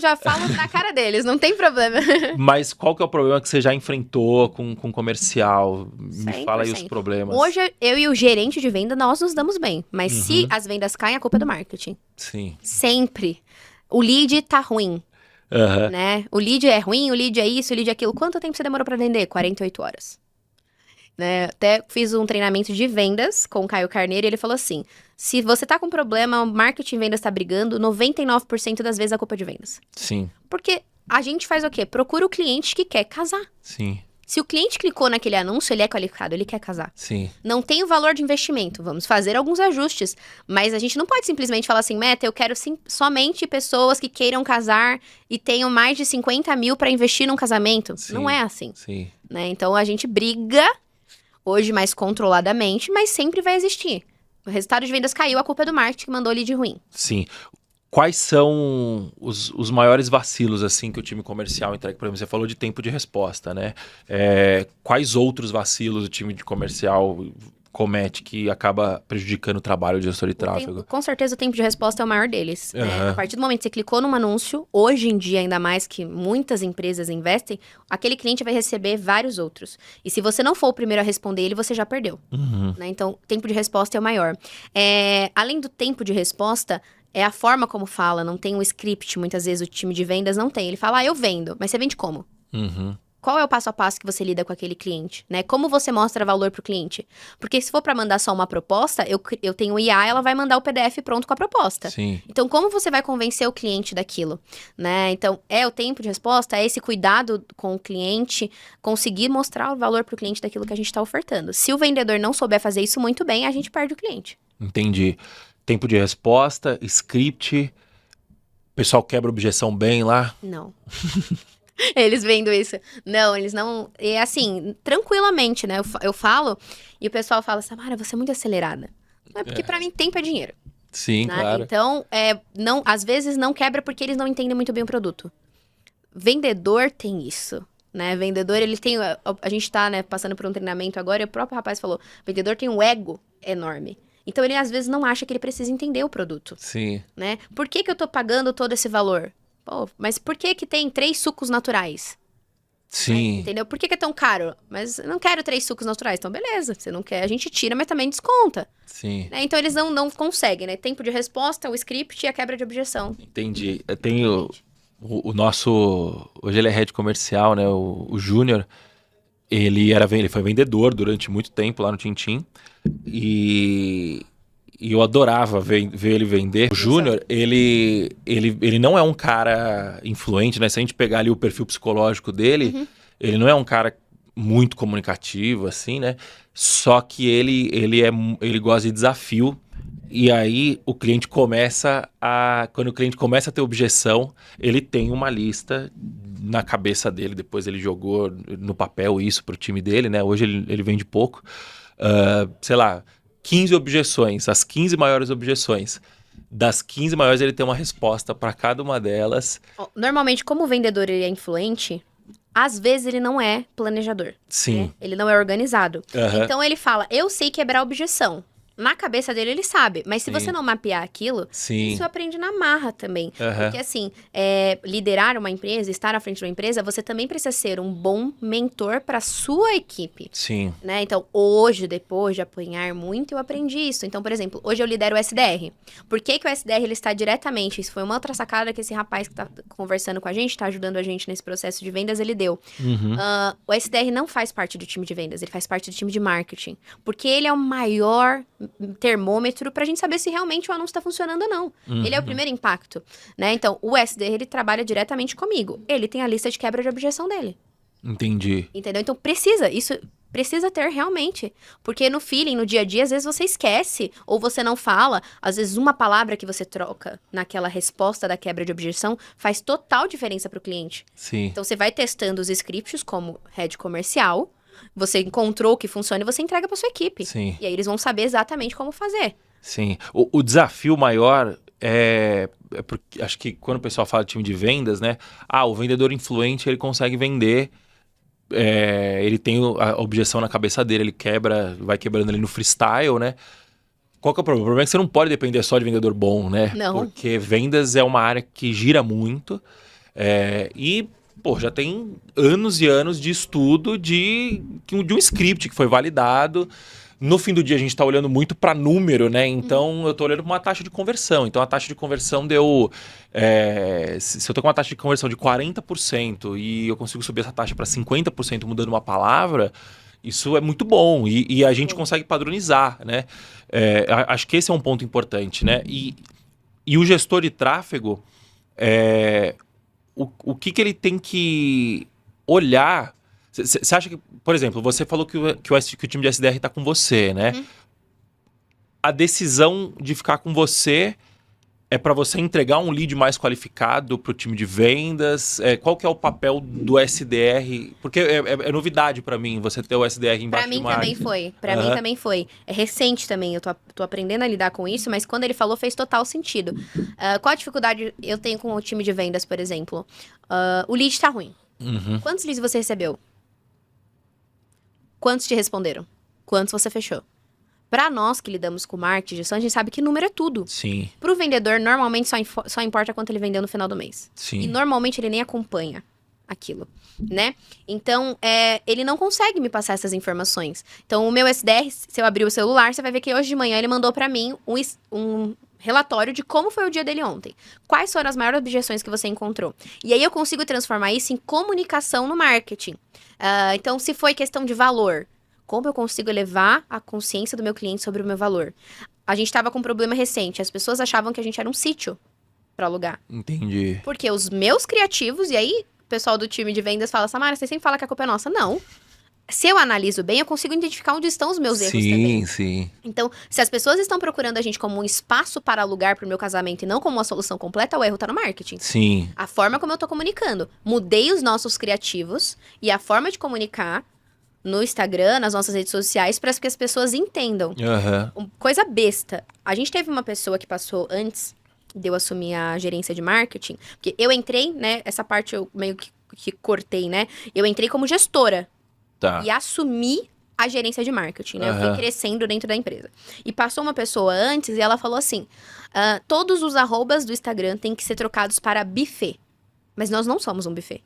Já falo na cara deles, não tem problema. Mas qual que é o problema que você já enfrentou com comercial? Me fala aí os 100%. problemas. Hoje, eu e o gerente de venda, nós nos damos bem. Mas se as vendas caem, a culpa é do marketing. Sim. Sempre. O lead tá ruim, Aham. né? O lead é ruim, o lead é isso, o lead é aquilo. Quanto tempo você demorou pra vender? 48 horas. Né? Até fiz um treinamento de vendas com o Caio Carneiro e ele falou assim, se você tá com problema, o marketing e vendas tá brigando, 99% das vezes a culpa é de vendas. Sim, Porque a gente faz o quê? Procura o cliente que quer casar. sim, Se o cliente clicou naquele anúncio, ele é qualificado, ele quer casar. sim. Não tem o valor de investimento, vamos fazer alguns ajustes. Mas a gente não pode simplesmente falar assim, Meta, eu quero somente pessoas que queiram casar e tenham mais de 50 mil para investir num casamento. Sim. Não é assim, Sim. né? Então a gente briga, hoje mais controladamente, mas sempre vai existir. O resultado de vendas caiu, a culpa é do marketing que mandou lead ruim. Sim. Quais são os maiores vacilos, assim, que o time comercial entrega? Por exemplo, você falou de tempo de resposta, né? Quais outros vacilos o time de comercial comete que acaba prejudicando o trabalho do gestor de tráfego? Com certeza o tempo de resposta é o maior deles. Né? Aham. A partir do momento que você clicou num anúncio, hoje em dia, ainda mais que muitas empresas investem, aquele cliente vai receber vários outros. E se você não for o primeiro a responder ele, você já perdeu. Uhum. Né? Então, o tempo de resposta é o maior. Além do tempo de resposta, é a forma como fala, não tem um script, muitas vezes o time de vendas não tem. Ele fala, eu vendo, mas você vende como? Uhum. Qual é o passo a passo que você lida com aquele cliente, né? Como você mostra valor pro cliente? Porque se for para mandar só uma proposta, eu tenho o IA, ela vai mandar o PDF pronto com a proposta. Sim. Então, como você vai convencer o cliente daquilo, né? Então, é o tempo de resposta, é esse cuidado com o cliente, conseguir mostrar o valor pro cliente daquilo que a gente está ofertando. Se o vendedor não souber fazer isso muito bem, a gente perde o cliente. Entendi. Tempo de resposta, script. O pessoal quebra objeção bem lá. Não. Eles vendo isso. Não, eles não... É assim, tranquilamente, né? Eu falo e o pessoal fala, Samara, você é muito acelerada. Não é porque pra mim tempo é dinheiro. Sim, Né? claro. Então, não, às vezes não quebra porque eles não entendem muito bem o produto. Vendedor tem isso, né? Vendedor, ele tem... A gente tá, né, passando por um treinamento agora e o próprio rapaz falou, vendedor tem um ego enorme. Então, ele às vezes não acha que ele precisa entender o produto, Sim. né? Por que eu tô pagando todo esse valor? Pô, mas por que tem 3 sucos naturais? Sim. Entendeu? Por que é tão caro? Mas eu não quero 3 sucos naturais. Então, beleza. Você não quer, a gente tira, mas também desconta. Sim. Né? Então, eles não conseguem, né? Tempo de resposta, o script e a quebra de objeção. Entendi. Eu tenho o nosso... Hoje ele é head comercial, né? O Júnior, ele foi vendedor durante muito tempo lá no Tintim. E eu adorava ver ele vender. O Júnior, ele não é um cara influente, né? Se a gente pegar ali o perfil psicológico dele, ele não é um cara muito comunicativo, assim, né? Só que ele gosta de desafio. E aí o cliente começa a... Quando o cliente começa a ter objeção, ele tem uma lista na cabeça dele. Depois ele jogou no papel isso pro time dele, né? Hoje ele vende pouco. Sei lá, 15 objeções, as 15 maiores objeções. Das 15 maiores, ele tem uma resposta para cada uma delas. Normalmente, como o vendedor ele é influente, às vezes ele não é planejador. Sim. Né? Ele não é organizado. Uhum. Então ele fala, eu sei quebrar objeção. Na cabeça dele, ele sabe. Mas se Sim. você não mapear aquilo, Sim. isso aprende na marra também. Uhum. Porque, assim, liderar uma empresa, estar à frente de uma empresa, você também precisa ser um bom mentor para sua equipe. Sim. Né? Então, hoje, depois de apanhar muito, eu aprendi isso. Então, por exemplo, hoje eu lidero o SDR. Por que o SDR ele está diretamente? Isso foi uma outra sacada que esse rapaz que está conversando com a gente, está ajudando a gente nesse processo de vendas, ele deu. O SDR não faz parte do time de vendas, ele faz parte do time de marketing. Porque ele é o maior termômetro pra gente saber se realmente o anúncio tá funcionando ou não. Ele é o primeiro impacto, né? Então, o SDR, ele trabalha diretamente comigo. Ele tem a lista de quebra de objeção dele. Entendi. Entendeu? Então, isso precisa ter realmente. Porque no feeling, no dia a dia, às vezes você esquece, ou você não fala. Às vezes, uma palavra que você troca naquela resposta da quebra de objeção faz total diferença pro cliente. Sim. Então, você vai testando os scripts como head comercial, você encontrou o que funciona e você entrega para sua equipe. Sim. E aí eles vão saber exatamente como fazer. Sim. O desafio maior é porque acho que quando o pessoal fala de time de vendas, né? O vendedor influente, ele consegue vender. Ele tem a objeção na cabeça dele, ele vai quebrando ali no freestyle, né? Qual que é o problema? O problema é que você não pode depender só de vendedor bom, né? Não. Porque vendas é uma área que gira muito. Já tem anos e anos de estudo de um script que foi validado. No fim do dia, a gente está olhando muito para número, né? Então, eu estou olhando para uma taxa de conversão. Então, a taxa de conversão deu... se eu estou com uma taxa de conversão de 40% e eu consigo subir essa taxa para 50% mudando uma palavra, isso é muito bom. E a gente consegue padronizar, né? Acho que esse é um ponto importante, né? E o gestor de tráfego... O que ele tem que olhar? Você acha que, por exemplo, você falou que o time de SDR está com você, né? A decisão de ficar com você é para você entregar um lead mais qualificado para o time de vendas? Qual que é o papel do SDR? Porque é novidade para mim você ter o SDR embaixo de marketing. Para mim também foi. É recente também, eu tô aprendendo a lidar com isso, mas quando ele falou fez total sentido. Qual a dificuldade eu tenho com o time de vendas, por exemplo? O lead tá ruim. Quantos leads você recebeu? Quantos te responderam? Quantos você fechou? Para nós que lidamos com marketing, gestão, a gente sabe que número é tudo. Sim. Para o vendedor, normalmente só importa quanto ele vendeu no final do mês. Sim. E normalmente ele nem acompanha aquilo, né? Então, ele não consegue me passar essas informações. Então, o meu SDR, se eu abrir o celular, você vai ver que hoje de manhã ele mandou para mim um relatório de como foi o dia dele ontem. Quais foram as maiores objeções que você encontrou? E aí eu consigo transformar isso em comunicação no marketing. Então, se foi questão de valor, como eu consigo elevar a consciência do meu cliente sobre o meu valor? A gente estava com um problema recente. As pessoas achavam que a gente era um sítio para alugar. Entendi. Porque os meus criativos, e aí o pessoal do time de vendas fala, Samara, você sempre fala que a culpa é nossa. Não. Se eu analiso bem, eu consigo identificar onde estão os meus erros também. Sim. Então, se as pessoas estão procurando a gente como um espaço para alugar para o meu casamento e não como uma solução completa, o erro tá no marketing. Sim. A forma como eu tô comunicando. Mudei os nossos criativos e a forma de comunicar no Instagram, nas nossas redes sociais, para que as pessoas entendam. Coisa besta. A gente teve uma pessoa que passou antes de eu assumir a gerência de marketing, porque eu entrei, né, essa parte eu meio que cortei, né? Eu entrei como gestora. Tá. E assumi a gerência de marketing, né? Eu fui crescendo dentro da empresa. E passou uma pessoa antes e ela falou assim, todos os arrobas do Instagram têm que ser trocados para buffet. Mas nós não somos um buffet.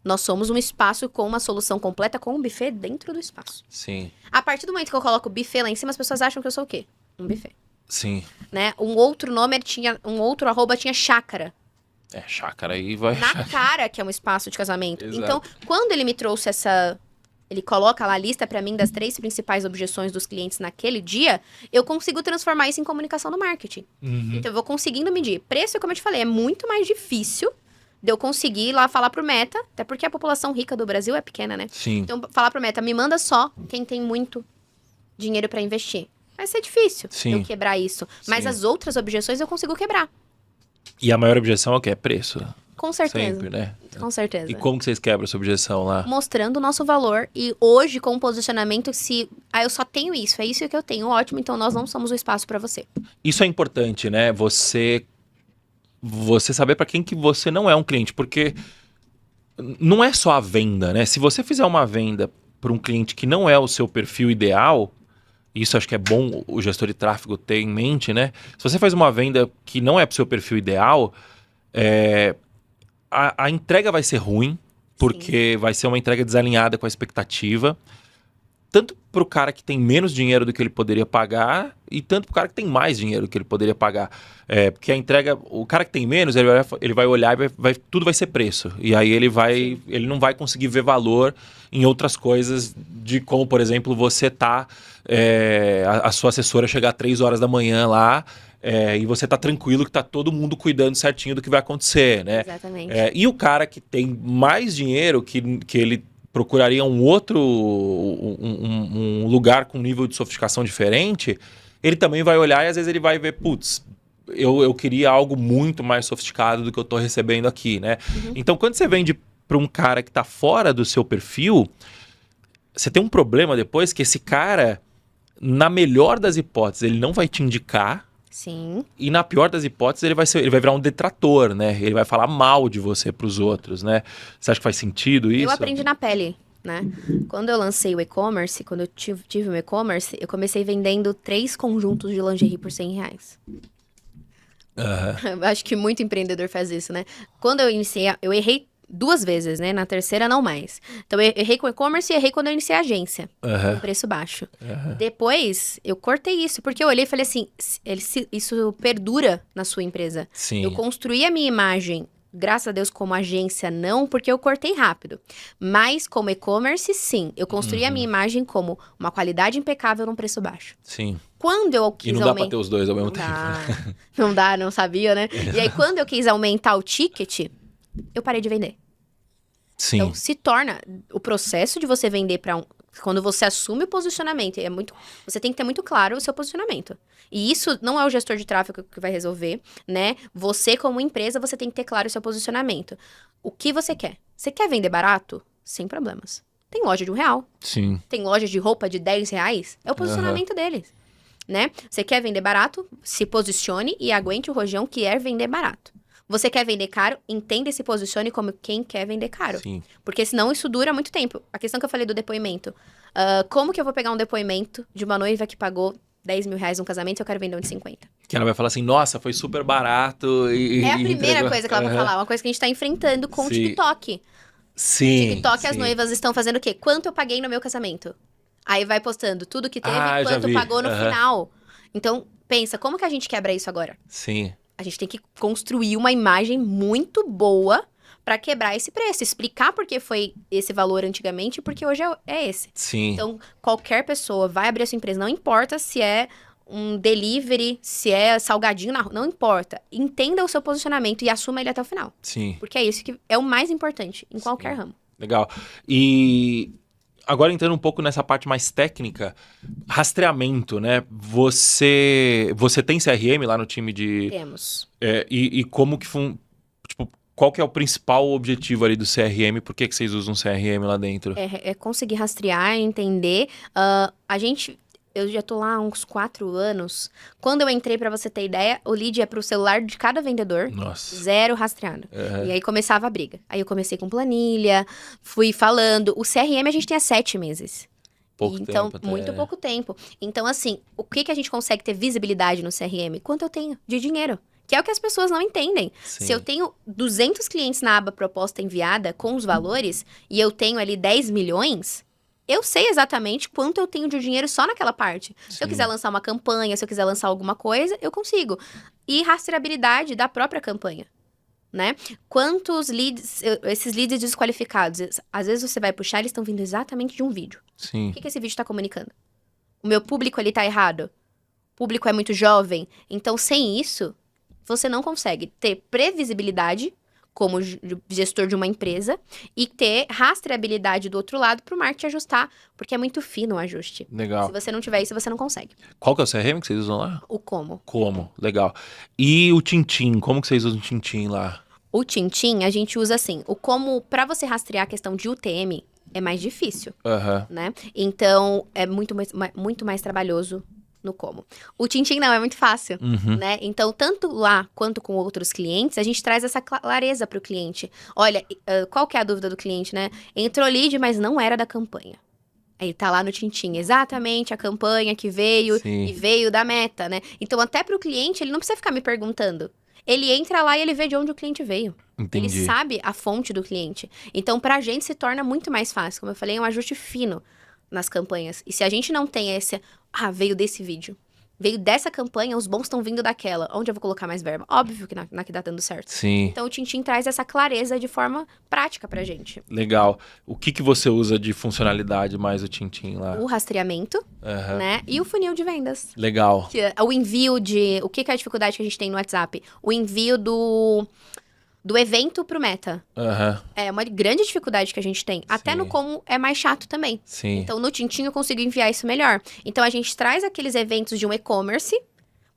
Nós somos um espaço com uma solução completa com um buffet dentro do espaço. Sim. A partir do momento que eu coloco buffet lá em cima, as pessoas acham que eu sou o quê? Um buffet. Sim. Né? Um outro arroba tinha chácara. Chácara aí vai... Na cara que é um espaço de casamento. Exato. Então, quando ele me trouxe ele coloca lá a lista pra mim das 3 principais objeções dos clientes naquele dia, eu consigo transformar isso em comunicação no marketing. Então, eu vou conseguindo medir. Preço, como eu te falei, é muito mais difícil de eu conseguir ir lá falar pro Meta, até porque a população rica do Brasil é pequena, né? Sim. Então, falar pro Meta, me manda só quem tem muito dinheiro pra investir. Vai ser difícil eu quebrar isso. Mas as outras objeções eu consigo quebrar. E a maior objeção é o quê? É preço. Com certeza. Sempre, né? Com certeza. E como que vocês quebram essa objeção lá? Mostrando o nosso valor. E hoje, com o posicionamento, eu só tenho isso, é isso que eu tenho, ótimo, então nós não somos o espaço pra você. Isso é importante, né? Você saber para quem que você não é um cliente, porque não é só a venda, né? Se você fizer uma venda para um cliente que não é o seu perfil ideal, isso acho que é bom o gestor de tráfego ter em mente, né? Se você faz uma venda que não é para o seu perfil ideal, a entrega vai ser ruim, porque vai ser uma entrega desalinhada com a expectativa. Tanto para o cara que tem menos dinheiro do que ele poderia pagar e tanto para o cara que tem mais dinheiro do que ele poderia pagar. Porque a entrega, o cara que tem menos, ele vai olhar e tudo vai ser preço. E aí ele não vai conseguir ver valor em outras coisas, de como, por exemplo, você a sua assessora chegar às 3 horas da manhã lá, e você tá tranquilo que tá todo mundo cuidando certinho do que vai acontecer, né? Exatamente. E o cara que tem mais dinheiro, que ele procuraria um lugar com nível de sofisticação diferente, ele também vai olhar e às vezes ele vai ver, putz, eu queria algo muito mais sofisticado do que eu estou recebendo aqui, né? Então, quando você vende para um cara que está fora do seu perfil, você tem um problema depois que esse cara, na melhor das hipóteses, ele não vai te indicar. Sim. E na pior das hipóteses, ele vai virar um detrator, né? Ele vai falar mal de você para os outros, né? Você acha que faz sentido isso? Eu aprendi na pele, né? Quando eu lancei o e-commerce, quando eu tive um e-commerce, eu comecei vendendo 3 conjuntos de lingerie por R$100. Acho que muito empreendedor faz isso, né? Quando eu iniciei, eu errei 2 vezes, né? Na terceira, não mais. Então, eu errei com e-commerce e errei quando eu iniciei a agência. Com preço baixo. Depois, eu cortei isso, porque eu olhei e falei assim, isso perdura na sua empresa. Sim. Eu construí a minha imagem, graças a Deus, como agência, não, porque eu cortei rápido. Mas, como e-commerce, sim. Eu construí a minha imagem como uma qualidade impecável num preço baixo. Sim. Quando eu quis aumentar... E não dá pra ter os dois ao mesmo tempo. Não dá, não sabia, né? E aí, quando eu quis aumentar o ticket, eu parei de vender. Sim. Então, se torna o processo de você vender para quando você assume o posicionamento, você tem que ter muito claro o seu posicionamento. E isso não é o gestor de tráfego que vai resolver, né? Você, como empresa, você tem que ter claro o seu posicionamento. O que você quer? Você quer vender barato? Sem problemas. Tem loja de R$1. Sim. Tem loja de roupa de R$10. É o posicionamento deles, né? Você quer vender barato? Se posicione e aguente o rojão que é vender barato. Você quer vender caro? Entenda e se posicione como quem quer vender caro. Sim. Porque senão isso dura muito tempo. A questão que eu falei do depoimento. Como que eu vou pegar um depoimento de uma noiva que pagou R$10.000 num casamento e eu quero vender um de 50? Que ela vai falar assim, nossa, foi super barato. É a primeira coisa que ela vai falar. Uma coisa que a gente tá enfrentando com o TikTok. Sim. TikTok, as noivas estão fazendo o quê? Quanto eu paguei no meu casamento? Aí vai postando tudo que teve e quanto pagou no final. Então, pensa, como que a gente quebra isso agora? Sim. A gente tem que construir uma imagem muito boa para quebrar esse preço. Explicar por que foi esse valor antigamente e por que hoje é esse. Sim. Então, qualquer pessoa vai abrir a sua empresa. Não importa se é um delivery, se é salgadinho na rua. Não importa. Entenda o seu posicionamento e assuma ele até o final. Sim. Porque é isso que é o mais importante em qualquer ramo. Legal. E... agora entrando um pouco nessa parte mais técnica, rastreamento, né? Você tem CRM lá no time de... Temos. E como que... Tipo, qual que é o principal objetivo ali do CRM? Por que vocês usam CRM lá dentro? É conseguir rastrear, entender. Eu já tô lá há uns 4 anos. Quando eu entrei, pra você ter ideia, o lead ia pro celular de cada vendedor. Nossa. 0 rastreado. E aí começava a briga. Aí eu comecei com planilha, fui falando. O CRM a gente tem há 7 meses. Pouco então, tempo. Muito pouco tempo. Então, assim, o que a gente consegue ter visibilidade no CRM? Quanto eu tenho de dinheiro. Que é o que as pessoas não entendem. Sim. Se eu tenho 200 clientes na aba proposta enviada com os valores e eu tenho ali 10 milhões... eu sei exatamente quanto eu tenho de dinheiro só naquela parte. Sim. Se eu quiser lançar uma campanha, se eu quiser lançar alguma coisa, eu consigo. E rastreabilidade da própria campanha, né? Quantos leads, esses leads desqualificados, às vezes você vai puxar, eles estão vindo exatamente de um vídeo. Sim. O que esse vídeo está comunicando? O meu público, ele tá errado? O público é muito jovem? Então, sem isso, você não consegue ter previsibilidade como gestor de uma empresa e ter rastreabilidade do outro lado para o marketing ajustar, porque é muito fino o ajuste. Legal. Se você não tiver isso, você não consegue. Qual que é o CRM que vocês usam lá? O como. Como, legal. E o Tintim, como que vocês usam o Tintim lá? O Tintim, a gente usa assim, o como, para você rastrear a questão de UTM, é mais difícil, né? Então, é muito mais trabalhoso no como. O Tintim não, é muito fácil, né? Então, tanto lá quanto com outros clientes, a gente traz essa clareza para o cliente. Olha, qual que é a dúvida do cliente, né? Entrou lead, mas não era da campanha. Aí tá lá no Tintim, exatamente a campanha que veio e veio da meta, né? Então, até para o cliente, ele não precisa ficar me perguntando. Ele entra lá e ele vê de onde o cliente veio. Entendi. Ele sabe a fonte do cliente. Então, pra gente se torna muito mais fácil. Como eu falei, é um ajuste fino nas campanhas. E se a gente não tem esse... veio desse vídeo. Veio dessa campanha, os bons estão vindo daquela. Onde eu vou colocar mais verba? Óbvio que na que tá dando certo. Sim. Então, o Tintim traz essa clareza de forma prática pra gente. Legal. O que você usa de funcionalidade mais o Tintim lá? O rastreamento, né? E o funil de vendas. Legal. O envio de... O que é a dificuldade que a gente tem no WhatsApp? O envio do evento pro Meta. É uma grande dificuldade que a gente tem. Até no como é mais chato também. Sim. Então, no Tintim eu consigo enviar isso melhor. Então, a gente traz aqueles eventos de um e-commerce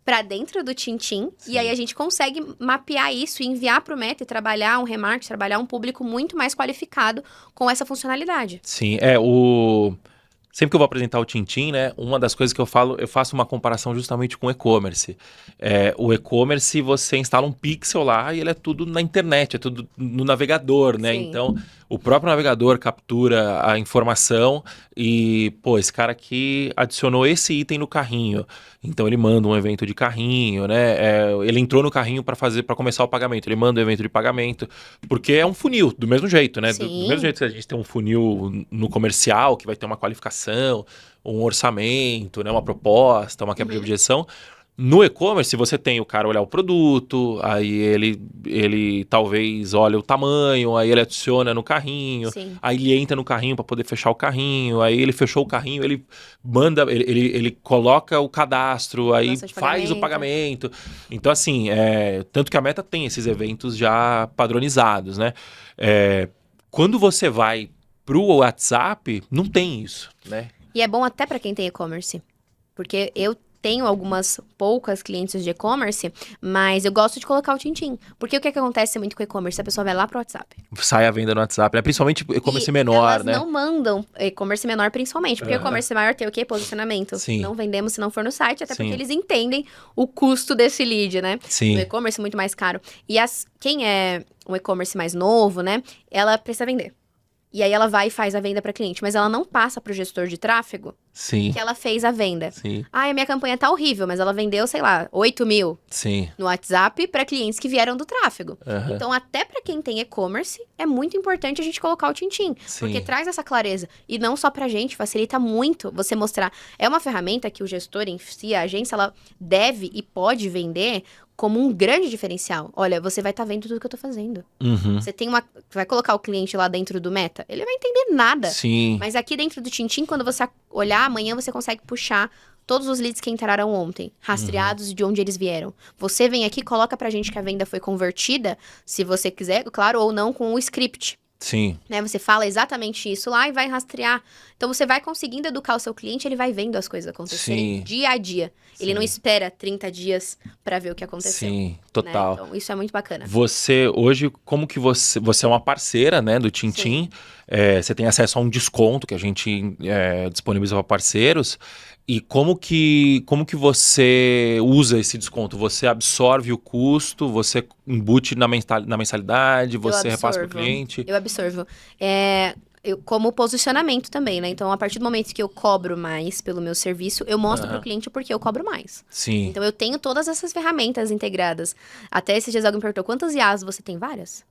para dentro do Tintim. E aí, a gente consegue mapear isso e enviar pro Meta e trabalhar um remarketing, trabalhar um público muito mais qualificado com essa funcionalidade. Sim, sempre que eu vou apresentar o Tintim, né, uma das coisas que eu faço uma comparação justamente com o e-commerce. O e-commerce, você instala um pixel lá e ele é tudo na internet, é tudo no navegador, né? Sim. Então, o próprio navegador captura a informação e, esse cara aqui adicionou esse item no carrinho. Então, ele manda um evento de carrinho, né? Ele entrou no carrinho para começar o pagamento. Ele manda o evento de pagamento, porque é um funil, do mesmo jeito, né? Do mesmo jeito que a gente tem um funil no comercial, que vai ter uma qualificação, um orçamento, né? Uma proposta, uma quebra de objeção. No e-commerce, você tem o cara olhar o produto, aí ele talvez olha o tamanho, aí ele adiciona no carrinho, aí ele entra no carrinho para poder fechar o carrinho, aí ele fechou o carrinho, ele manda, ele coloca o cadastro, aí faz o pagamento. Então, assim, tanto que a Meta tem esses eventos já padronizados, né? Quando você vai pro WhatsApp, não tem isso, né? E é bom até para quem tem e-commerce, porque eu tenho algumas poucas clientes de e-commerce, mas eu gosto de colocar o Tintim. Porque o que acontece muito com o e-commerce? A pessoa vai lá pro WhatsApp. Sai a venda no WhatsApp, né? Principalmente e-commerce menor, elas não mandam e-commerce menor, principalmente. Porque o e-commerce maior tem o quê? Posicionamento. Sim. Não vendemos se não for no site, até porque eles entendem o custo desse lead, né? Sim. O e-commerce é muito mais caro. E quem é um e-commerce mais novo, né? Ela precisa vender. E aí ela vai e faz a venda para cliente, mas ela não passa pro gestor de tráfego que ela fez a venda. A minha campanha tá horrível, mas ela vendeu, sei lá, 8 mil no WhatsApp para clientes que vieram do tráfego. Então, até para quem tem e-commerce, é muito importante a gente colocar o Tintim, porque traz essa clareza. E não só pra gente, facilita muito você mostrar. É uma ferramenta que o gestor em si, a agência, ela deve e pode vender como um grande diferencial. Olha, você vai estar vendo tudo que eu tô fazendo. Você vai colocar o cliente lá dentro do Meta, ele vai entender nada. Mas aqui dentro do Tintim, quando você olhar, amanhã você consegue puxar todos os leads que entraram ontem, rastreados de onde eles vieram. Você vem aqui, coloca pra gente que a venda foi convertida, se você quiser, claro, ou não, com o script. Né? Você fala exatamente isso lá e vai rastrear. Então, você vai conseguindo educar o seu cliente, ele vai vendo as coisas acontecerem dia a dia. Ele não espera 30 dias para ver o que aconteceu. Total. Né? Então, isso é muito bacana. Você, hoje, como que você é uma parceira, né, do Tintim, você tem acesso a um desconto que a gente disponibiliza para parceiros. E como que você usa esse desconto? Você absorve o custo, você embute na mensalidade, você repassa para o cliente? Eu absorvo. Como posicionamento também, né? Então, a partir do momento que eu cobro mais pelo meu serviço, eu mostro para o cliente porque eu cobro mais. Então, eu tenho todas essas ferramentas integradas. Até esses dias alguém me perguntou, quantas IAs você tem? Várias.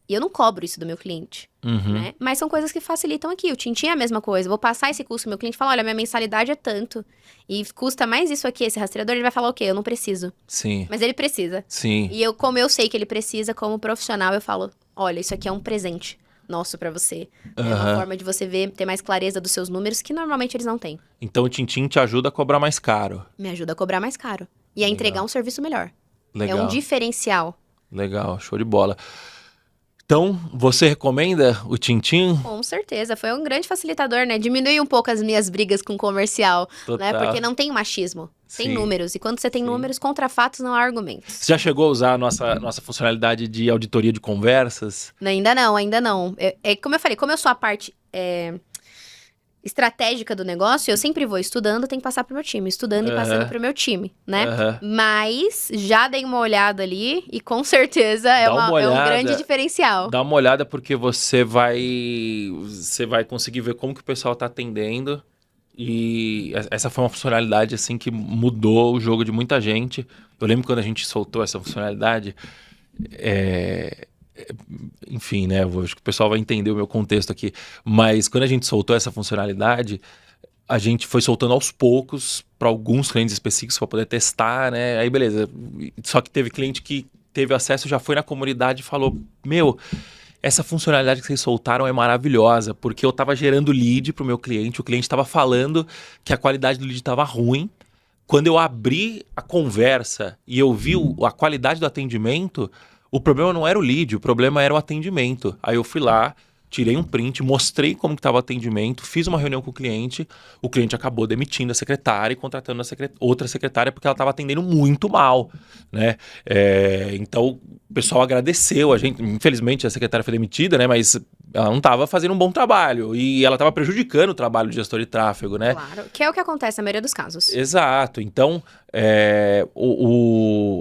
E eu não cobro isso do meu cliente, né? Mas são coisas que facilitam aqui. O Tintim é a mesma coisa. Vou passar esse custo pro meu cliente e falar, olha, minha mensalidade é tanto. E custa mais isso aqui, esse rastreador. Ele vai falar, ok, eu não preciso. Sim. Mas ele precisa. Sim. E como eu sei que ele precisa, como profissional, eu falo, olha, isso aqui é um presente nosso pra você. É uma forma de você ter mais clareza dos seus números, que normalmente eles não têm. Então o Tintim te ajuda a cobrar mais caro. Me ajuda a cobrar mais caro. E a entregar um serviço melhor. Legal. É um diferencial. Legal, show de bola. Então, você recomenda o Tintim? Com certeza, foi um grande facilitador, né? Diminui um pouco as minhas brigas com o comercial, né? Porque não tem machismo, tem números. E quando você tem números, contra fatos não há argumentos. Você já chegou a usar a nossa funcionalidade de auditoria de conversas? Ainda não. Como eu falei, como eu sou a parte estratégica do negócio, eu sempre vou estudando, tenho que passar pro meu time. Estudando e passando pro meu time, né? Mas já dei uma olhada ali e com certeza é um grande diferencial. Dá uma olhada porque você vai conseguir ver como que o pessoal tá atendendo. E essa foi uma funcionalidade assim que mudou o jogo de muita gente. Eu lembro quando a gente soltou essa funcionalidade, enfim, né? Acho que o pessoal vai entender o meu contexto aqui. Mas quando a gente soltou essa funcionalidade, a gente foi soltando aos poucos para alguns clientes específicos para poder testar, né? Aí beleza. Só que teve cliente que teve acesso, já foi na comunidade e falou: meu, essa funcionalidade que vocês soltaram é maravilhosa, porque eu estava gerando lead para o meu cliente, o cliente estava falando que a qualidade do lead estava ruim. Quando eu abri a conversa e eu vi a qualidade do atendimento, o problema não era o lead, o problema era o atendimento. Aí eu fui lá, tirei um print, mostrei como estava o atendimento, fiz uma reunião com o cliente acabou demitindo a secretária e contratando outra secretária porque ela estava atendendo muito mal, né? Então o pessoal agradeceu a gente, infelizmente a secretária foi demitida, né? Mas ela não estava fazendo um bom trabalho e ela estava prejudicando o trabalho do gestor de tráfego, né? Claro, que é o que acontece na maioria dos casos. Exato, então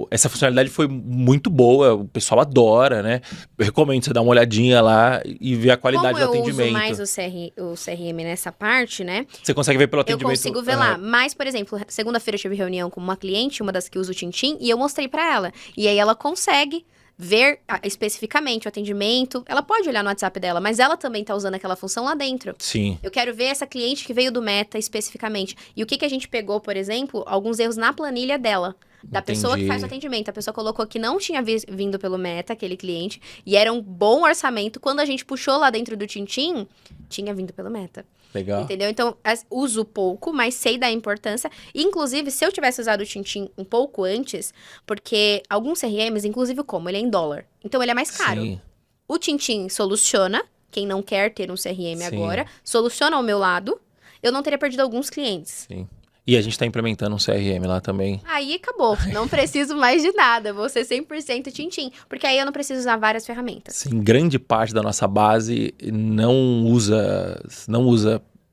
essa funcionalidade foi muito boa, o pessoal adora, né? Eu recomendo você dar uma olhadinha lá e ver a qualidade do atendimento. Como eu uso mais o CRM nessa parte, né? Você consegue ver pelo atendimento? Eu consigo ver lá, mas, por exemplo, segunda-feira eu tive reunião com uma cliente, uma das que usa o Tintim, e eu mostrei pra ela. E aí ela consegue ver especificamente o atendimento. Ela pode olhar no WhatsApp dela, mas ela também tá usando aquela função lá dentro. Sim. Eu quero ver essa cliente que veio do Meta especificamente. E o que a gente pegou, por exemplo, alguns erros na planilha dela. Da pessoa que faz o atendimento. A pessoa colocou que não tinha vindo pelo Meta, aquele cliente, e era um bom orçamento. Quando a gente puxou lá dentro do Tintim, tinha vindo pelo Meta. Legal. Entendeu? Então, uso pouco, mas sei da importância. Inclusive, se eu tivesse usado o Tintim um pouco antes, porque alguns CRMs, inclusive como? Ele é em dólar. Então, ele é mais caro. Sim. O Tintim soluciona, quem não quer ter um CRM agora, soluciona ao meu lado, eu não teria perdido alguns clientes. Sim. E a gente tá implementando um CRM lá também. Aí acabou. Não preciso mais de nada. Vou ser 100% Tintim. Porque aí eu não preciso usar várias ferramentas. Sim, grande parte da nossa base não usa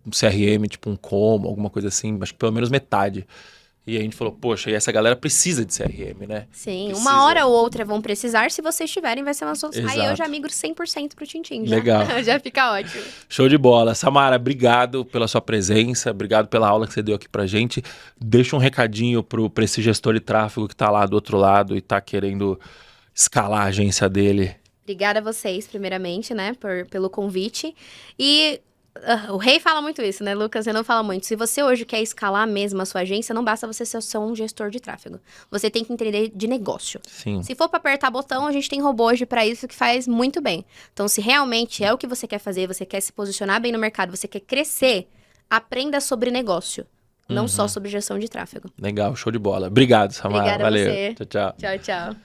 um CRM, tipo um Como, alguma coisa assim. Acho que pelo menos metade. E a gente falou, poxa, e essa galera precisa de CRM, né? Sim, precisa. Uma hora ou outra vão precisar, se vocês tiverem, vai ser uma solução. Exato. Aí eu já migro 100% pro Tintim. Já. Legal. Já fica ótimo. Show de bola. Samara, obrigado pela sua presença, obrigado pela aula que você deu aqui pra gente. Deixa um recadinho pra esse gestor de tráfego que tá lá do outro lado e tá querendo escalar a agência dele. Obrigada a vocês, primeiramente, né, pelo convite. E o Rei fala muito isso, né, Lucas? Você não fala muito. Se você hoje quer escalar mesmo a sua agência, não basta você ser só um gestor de tráfego. Você tem que entender de negócio. Sim. Se for para apertar botão, a gente tem robô hoje para isso que faz muito bem. Então, se realmente é o que você quer fazer, você quer se posicionar bem no mercado, você quer crescer, aprenda sobre negócio. Não só sobre gestão de tráfego. Legal, show de bola. Obrigado, Samara. Obrigada Valeu. a você. Tchau, tchau. Tchau, tchau.